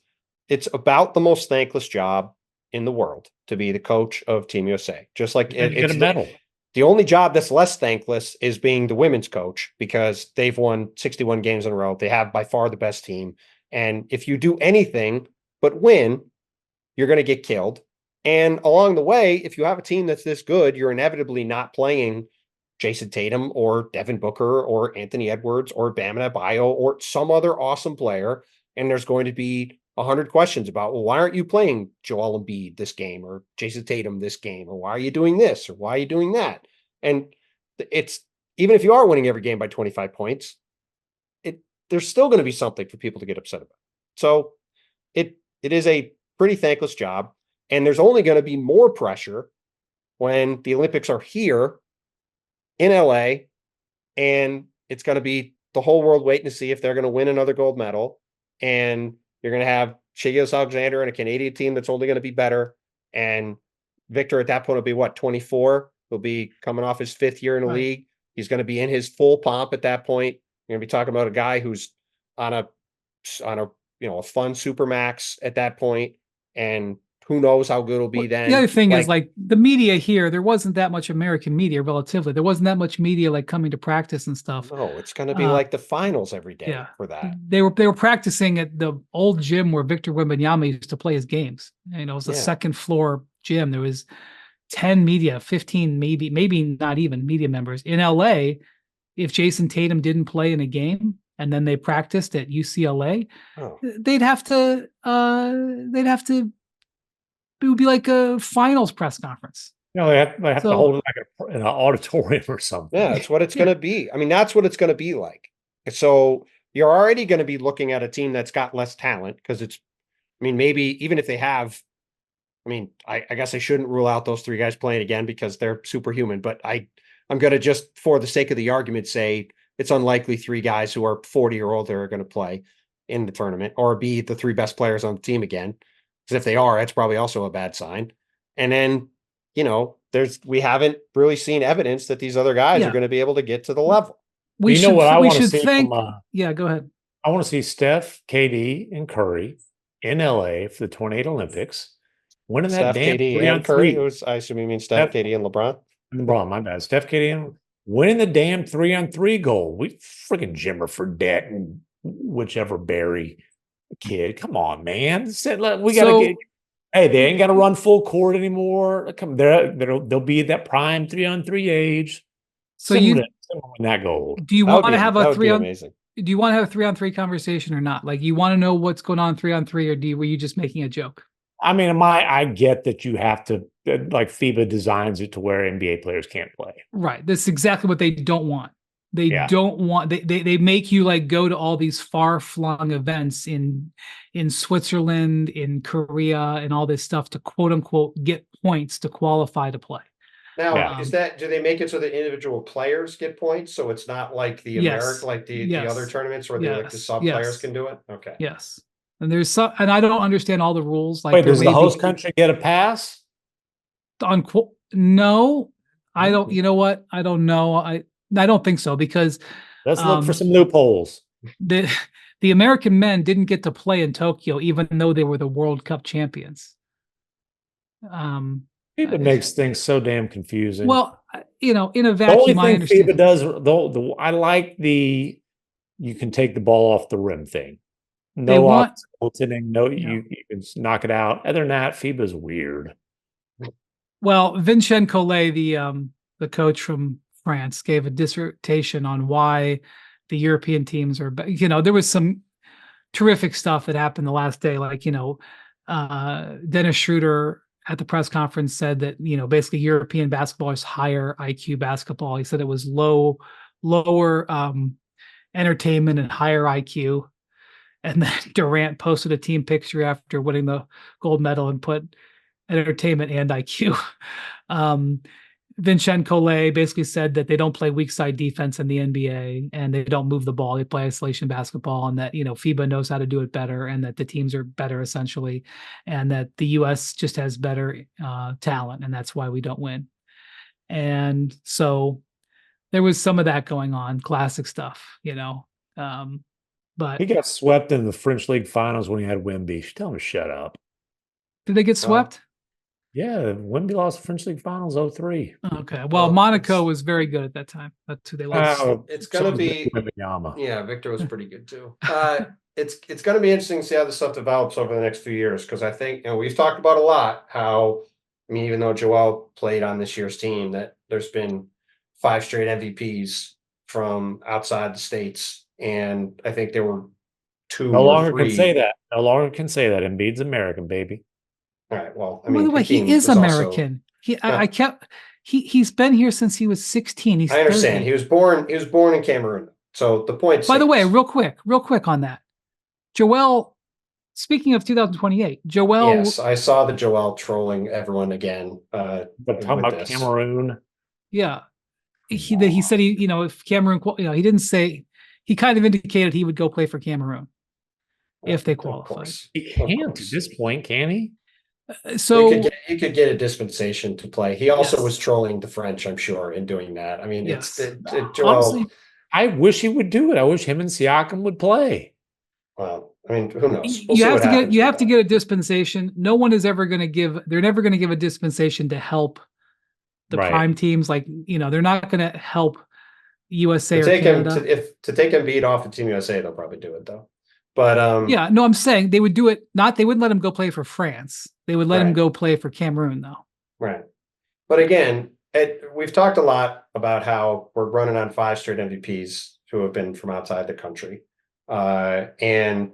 about the most thankless job in the world to be the coach of Team USA. Just like And get a medal. The only job that's less thankless is being the women's coach, because they've won 61 games in a row. They have by far the best team. And if you do anything but win, you're going to get killed. And along the way, if you have a team that's this good, you're inevitably not playing Jayson Tatum or Devin Booker or Anthony Edwards or Bam Adebayo or some other awesome player. And there's going to be 100 questions about, well, why aren't you playing Joel Embiid this game, or Jayson Tatum this game? Or why are you doing this? Or why are you doing that? And it's, even if you are winning every game by 25 points, there's still going to be something for people to get upset about. So it is a pretty thankless job. And there's only going to be more pressure when the Olympics are here in LA, and it's going to be the whole world waiting to see if they're going to win another gold medal. And you're going to have Shai Alexander and a Canadian team that's only going to be better. And Victor at that point will be 24. He'll be coming off his 5th year in the league. He's going to be in his full pomp at that point. You're going to be talking about a guy who's on a fun supermax at that point, and who knows how good it'll be then. The other thing is, like, the media here, there wasn't that much American media relatively. There wasn't that much media like coming to practice and stuff. No, it's going to be like the finals every day for that. They were practicing at the old gym where Victor Wembanyama used to play his games. It was a second floor gym. There was 10 media, 15, maybe not even media members in LA. If Jayson Tatum didn't play in a game and then they practiced at UCLA, they'd have to it would be like a finals press conference. They have to hold it like an auditorium or something. Yeah, that's what it's going to be. I mean, that's what it's going to be like. So you're already going to be looking at a team that's got less talent, because maybe even if they have, I guess I shouldn't rule out those 3 guys playing again because they're superhuman, but I'm going to, just for the sake of the argument, say it's unlikely 3 guys who are 40 or older are going to play in the tournament or be the 3 best players on the team again. Because if they are, that's probably also a bad sign. And then, we haven't really seen evidence that these other guys are going to be able to get to the level. Go ahead. I want to see Steph, KD, and Curry in LA for the 28 Olympics, winning that damn KD, 3 on and Curry. 3. I assume you mean Steph, KD, and LeBron. LeBron, my bad. Steph, KD, and winning the damn 3 on 3 goal. We freaking Jimmer Fredette and whichever Barry Kid, come on, man. We got to So get. Hey, they ain't got to run full court anymore. Come, they'll be at that prime 3-on-3 age. so you Similar when that gold. do you want to have a that would three be on amazing. do you want to have a 3-on-3 conversation or not? Like, you want to know what's going on 3-on-3, or were you just making a joke? I mean, I get that you have to, like FIBA designs it to where NBA players can't play. Right. That's exactly what they don't want. They Yeah. don't want they make you like go to all these far-flung events in Switzerland, in Korea, and all this stuff to quote unquote get points to qualify to play. Now, Yeah. do they make it so that individual players get points? So it's not like the Yes. like the Yes. other tournaments where like the Yes. sub Yes. players can do it? Okay. Yes. And there's some, and I don't understand all the rules. Like, Wait, there does may the be host country get a pass? no, I don't. You know what? I don't know. I don't think so, because Let's look for some loopholes. the the American men didn't get to play in Tokyo, even though they were the World Cup champions. FIBA makes things so damn confusing. Well, in a The vacuum, I only thing understand. FIBA does, I like the you can take the ball off the rim thing. They No want- goaltending, you can knock it out. Other than that, FIBA's weird. Well, Vincent Collet, the coach from France, gave a dissertation on why the European teams are, there was some terrific stuff that happened the last day. Like, Dennis Schroeder at the press conference said that, basically European basketball is higher IQ basketball. He said it was lower entertainment and higher IQ. And then Durant posted a team picture after winning the gold medal and put entertainment and IQ. Vincent Collet basically said that they don't play weak side defense in the NBA, and they don't move the ball. They play isolation basketball, and that, FIBA knows how to do it better, and that the teams are better essentially, and that the US just has better talent, and that's why we don't win. And so there was some of that going on, classic stuff, but he got swept in the French League Finals when he had Wemby. Tell him to shut up. Did they get swept? Yeah, Wemby lost the French League Finals 03. Okay. Well, Monaco was very good at that time. That's who they lost. It's going to be Wembanyama. Yeah, Victor was pretty good too. It's going to be interesting to see how this stuff develops over the next few years, because I think, we've talked about a lot how, even though Joel played on this year's team, that there's been 5 straight MVPs from outside the States, and I think there were 2 No or longer 3. can say that. No longer can say that. Embiid's American, baby. All right. Well, by the way, he is American. He's been here since he was 16. He's I understand. 30. He was born in Cameroon. So the point. By the way, real quick on that. Joel, speaking of 2028, Joel. Yes, I saw the Joel trolling everyone again. But talking about Cameroon. Yeah. He said if Cameroon, he didn't say, he kind of indicated he would go play for Cameroon if they qualified. He can't at this point, can he? So you could get a dispensation to play. He also was trolling the French, I'm sure, in doing that. I mean, Joel. Honestly, I wish he would do it. I wish him and Siakam would play. Well, I mean, who knows? You have to get a dispensation. No one is ever going to give. They're never going to give a dispensation to help the prime teams. Like, they're not going to help USA or Canada. To take Embiid off of Team USA, they'll probably do it though. But I'm saying they would do it. They wouldn't let him go play for France. They would let him go play for Cameroon, though. Right. But again, we've talked a lot about how we're running on 5 straight MVPs who have been from outside the country. And,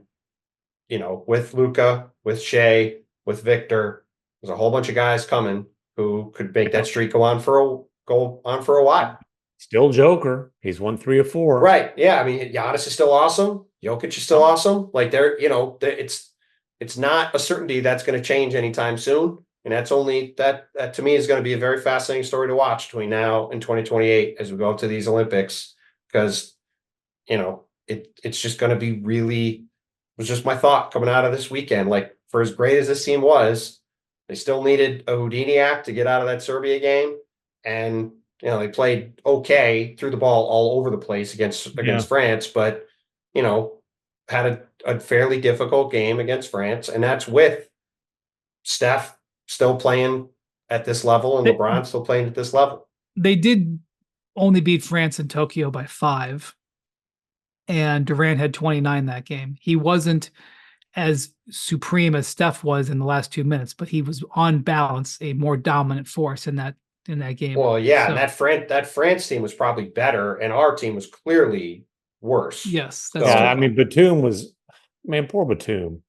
with Luka, with Shea, with Victor, there's a whole bunch of guys coming who could make that streak go on for a while. Still Joker. He's won 3 or 4. Right. Yeah. I mean, Giannis is still awesome. Jokic is still awesome. Like it's not a certainty that's going to change anytime soon. And that's only that to me is going to be a very fascinating story to watch between now and 2028 as we go to these Olympics, because, it's just going to be really, was just my thought coming out of this weekend. Like, for as great as this team was, they still needed a Houdini act to get out of that Serbia game. And, they played okay, threw the ball all over the place against France, but, had a fairly difficult game against France. And that's with Steph still playing at this level and LeBron still playing at this level. They did only beat France in Tokyo by 5. And Durant had 29 that game. He wasn't as supreme as Steph was in the last 2 minutes, but he was on balance a more dominant force in that game. Well, yeah, So, and that France team was probably better, and our team was clearly worse. yes, that's Yeah, true. I mean, Batum was, man, poor Batum.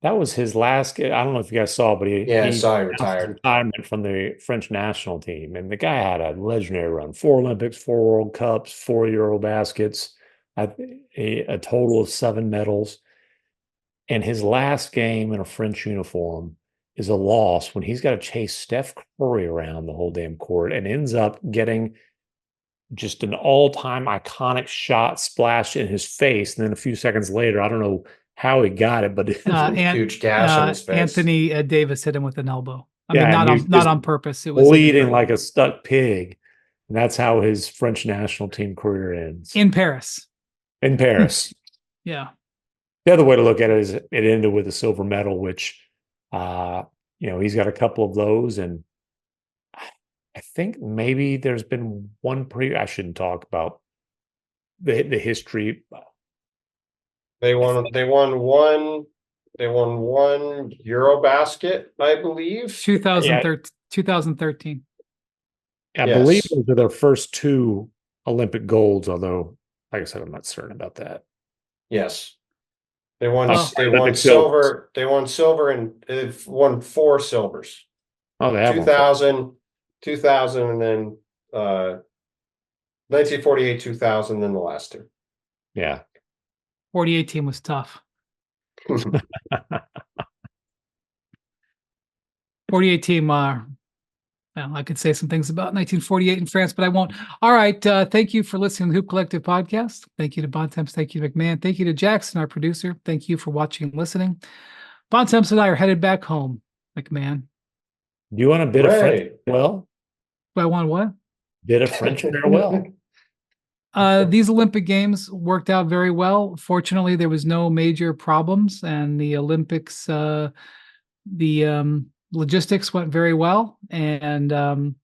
That was his last. I don't know if you guys saw, but he I saw he announced his retired. retirement from the French national team, and the guy had a legendary run: 4 Olympics, 4 World Cups, 4 Euro baskets, a total of 7 medals. And his last game in a French uniform is a loss when he's got to chase Steph Curry around the whole damn court and ends up getting just an all-time iconic shot splashed in his face. And then a few seconds later, I don't know how he got it, but Huge gash on his face. Anthony Davis hit him with an elbow. I Yeah, mean, and not on purpose. It was bleeding like a stuck pig. And that's how his French national team career ends. in Paris. In Paris. Yeah. The other way to look at it is it ended with a silver medal, which, he's got a couple of those. And I think maybe there's been one I shouldn't talk about the history. They won one Eurobasket, I believe. 2013. I believe those are their first 2 Olympic golds, although, like I said, I'm not certain about that. Yes. They won Olympic silver. They won silver, and they've won 4 silvers. Oh, they have 2000, and then 1948, 2000, then the last 2. Yeah. 48 team was tough. 48 team, well, I could say some things about 1948 in France, but I won't. All right. Thank you for listening to the Hoop Collective podcast. Thank you to Bontemps. Thank you to MacMahon. Thank you to Jackson, our producer. Thank you for watching and listening. Bontemps and I are headed back home, MacMahon. Do you want a bit of French farewell? Do I want what? Bit of French farewell. These Olympic Games worked out very well. Fortunately, there was no major problems, and the Olympics, logistics went very well, and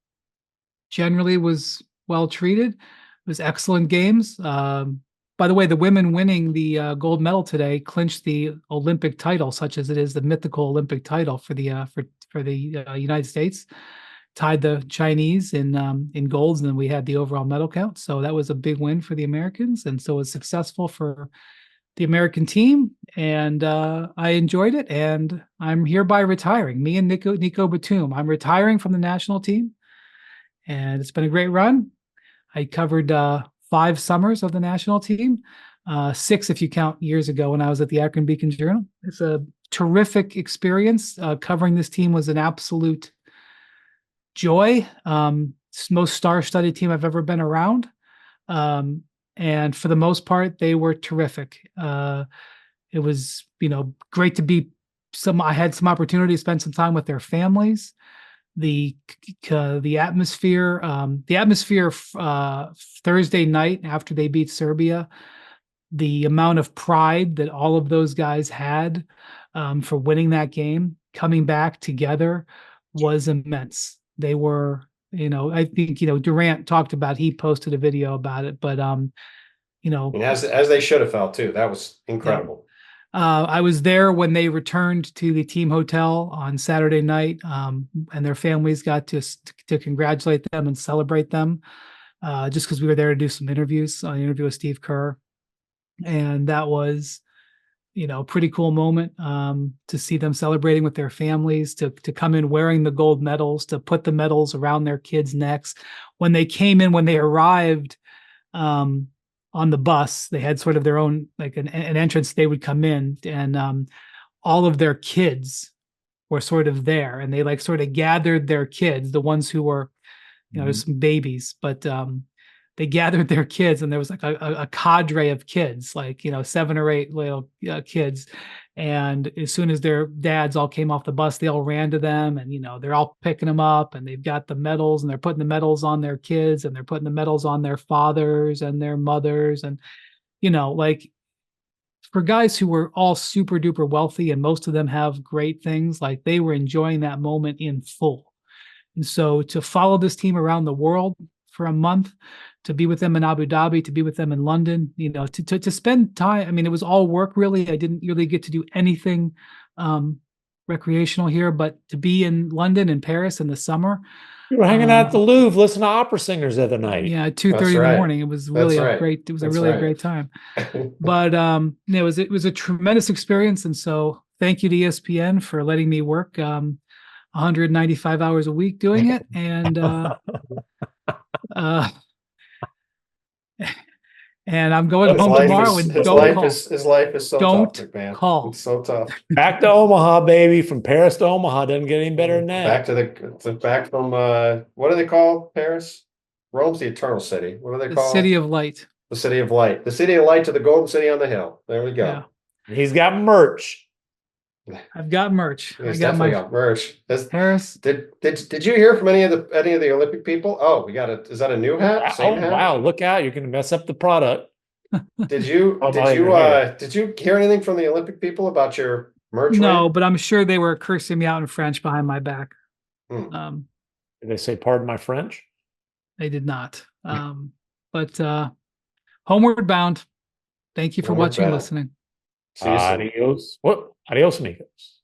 generally was well treated. It was excellent games. By the way, the women winning the gold medal today clinched the Olympic title, such as it is the mythical Olympic title for the United States. Tied the Chinese in golds, and then we had the overall medal count. So that was a big win for the Americans, and so it was successful for the American team. And I enjoyed it, and I'm hereby retiring. Me and Nico Batum. I'm retiring from the national team, and it's been a great run. I covered 5 summers of the national team, 6 if you count years ago when I was at the Akron Beacon Journal. It's a terrific experience. Covering this team was an absolute joy. Most star-studded team I've ever been around. And for the most part, they were terrific. It was, great to be I had some opportunity to spend some time with their families. The atmosphere Thursday night after they beat Serbia, the amount of pride that all of those guys had for winning that game, coming back together, was immense. They were, I think, Durant talked about, he posted a video about it, but, and as they should have felt too. That was incredible. I was there when they returned to the team hotel on Saturday night, and their families got to congratulate them and celebrate them, just because we were there to do some interviews. An interview with Steve Kerr, and that was, pretty cool moment to see them celebrating with their families, to come in wearing the gold medals, to put the medals around their kids' necks. When they arrived on the bus, they had sort of their own, like an entrance. They would come in, and all of their kids were sort of there, and they sort of gathered their kids, the ones who were, there's some babies, but they gathered their kids, and there was a cadre of kids, 7 or 8 little kids. And as soon as their dads all came off the bus, they all ran to them, and they're all picking them up, and they've got the medals, and they're putting the medals on their kids, and they're putting the medals on their fathers and their mothers. And for guys who were all super duper wealthy, and most of them have great things, they were enjoying that moment in full. And so to follow this team around the world for a month, to be with them in Abu Dhabi, to be with them in London, to spend time. I mean, it was all work really. I didn't really get to do anything recreational here, but to be in London and Paris in the summer. You were hanging out at the Louvre, listening to opera singers the other night. Yeah, at 2:30 in the morning. It was really great. It was a great time. But it was a tremendous experience. And so thank you to ESPN for letting me work 195 hours a week doing it. And and I'm going home tomorrow and his life is so tough, man. It's so tough. Back to Omaha, baby. From Paris to Omaha doesn't get any better than that. Back from what do they call Paris? Rome's the eternal city. What do they call it? The city of light. The city of light. The city of light to the golden city on the hill. There we go. Yeah. He's got merch. I've got merch. He's definitely got merch. Paris. Did you hear from any of the Olympic people? Oh, is that a new hat? Same hat? Wow, look out. You're gonna mess up the product. Did you hear anything from the Olympic people about your merch? No, but I'm sure they were cursing me out in French behind my back. Did they say pardon my French? They did not. But homeward bound. Thank you for watching and listening. See you soon. Adios. What? Adios, amigos.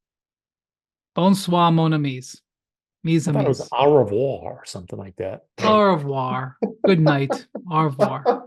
Bonsoir, mon amis. Mise I thought it amis. was au revoir or something like that. Au revoir. Good night. Au revoir.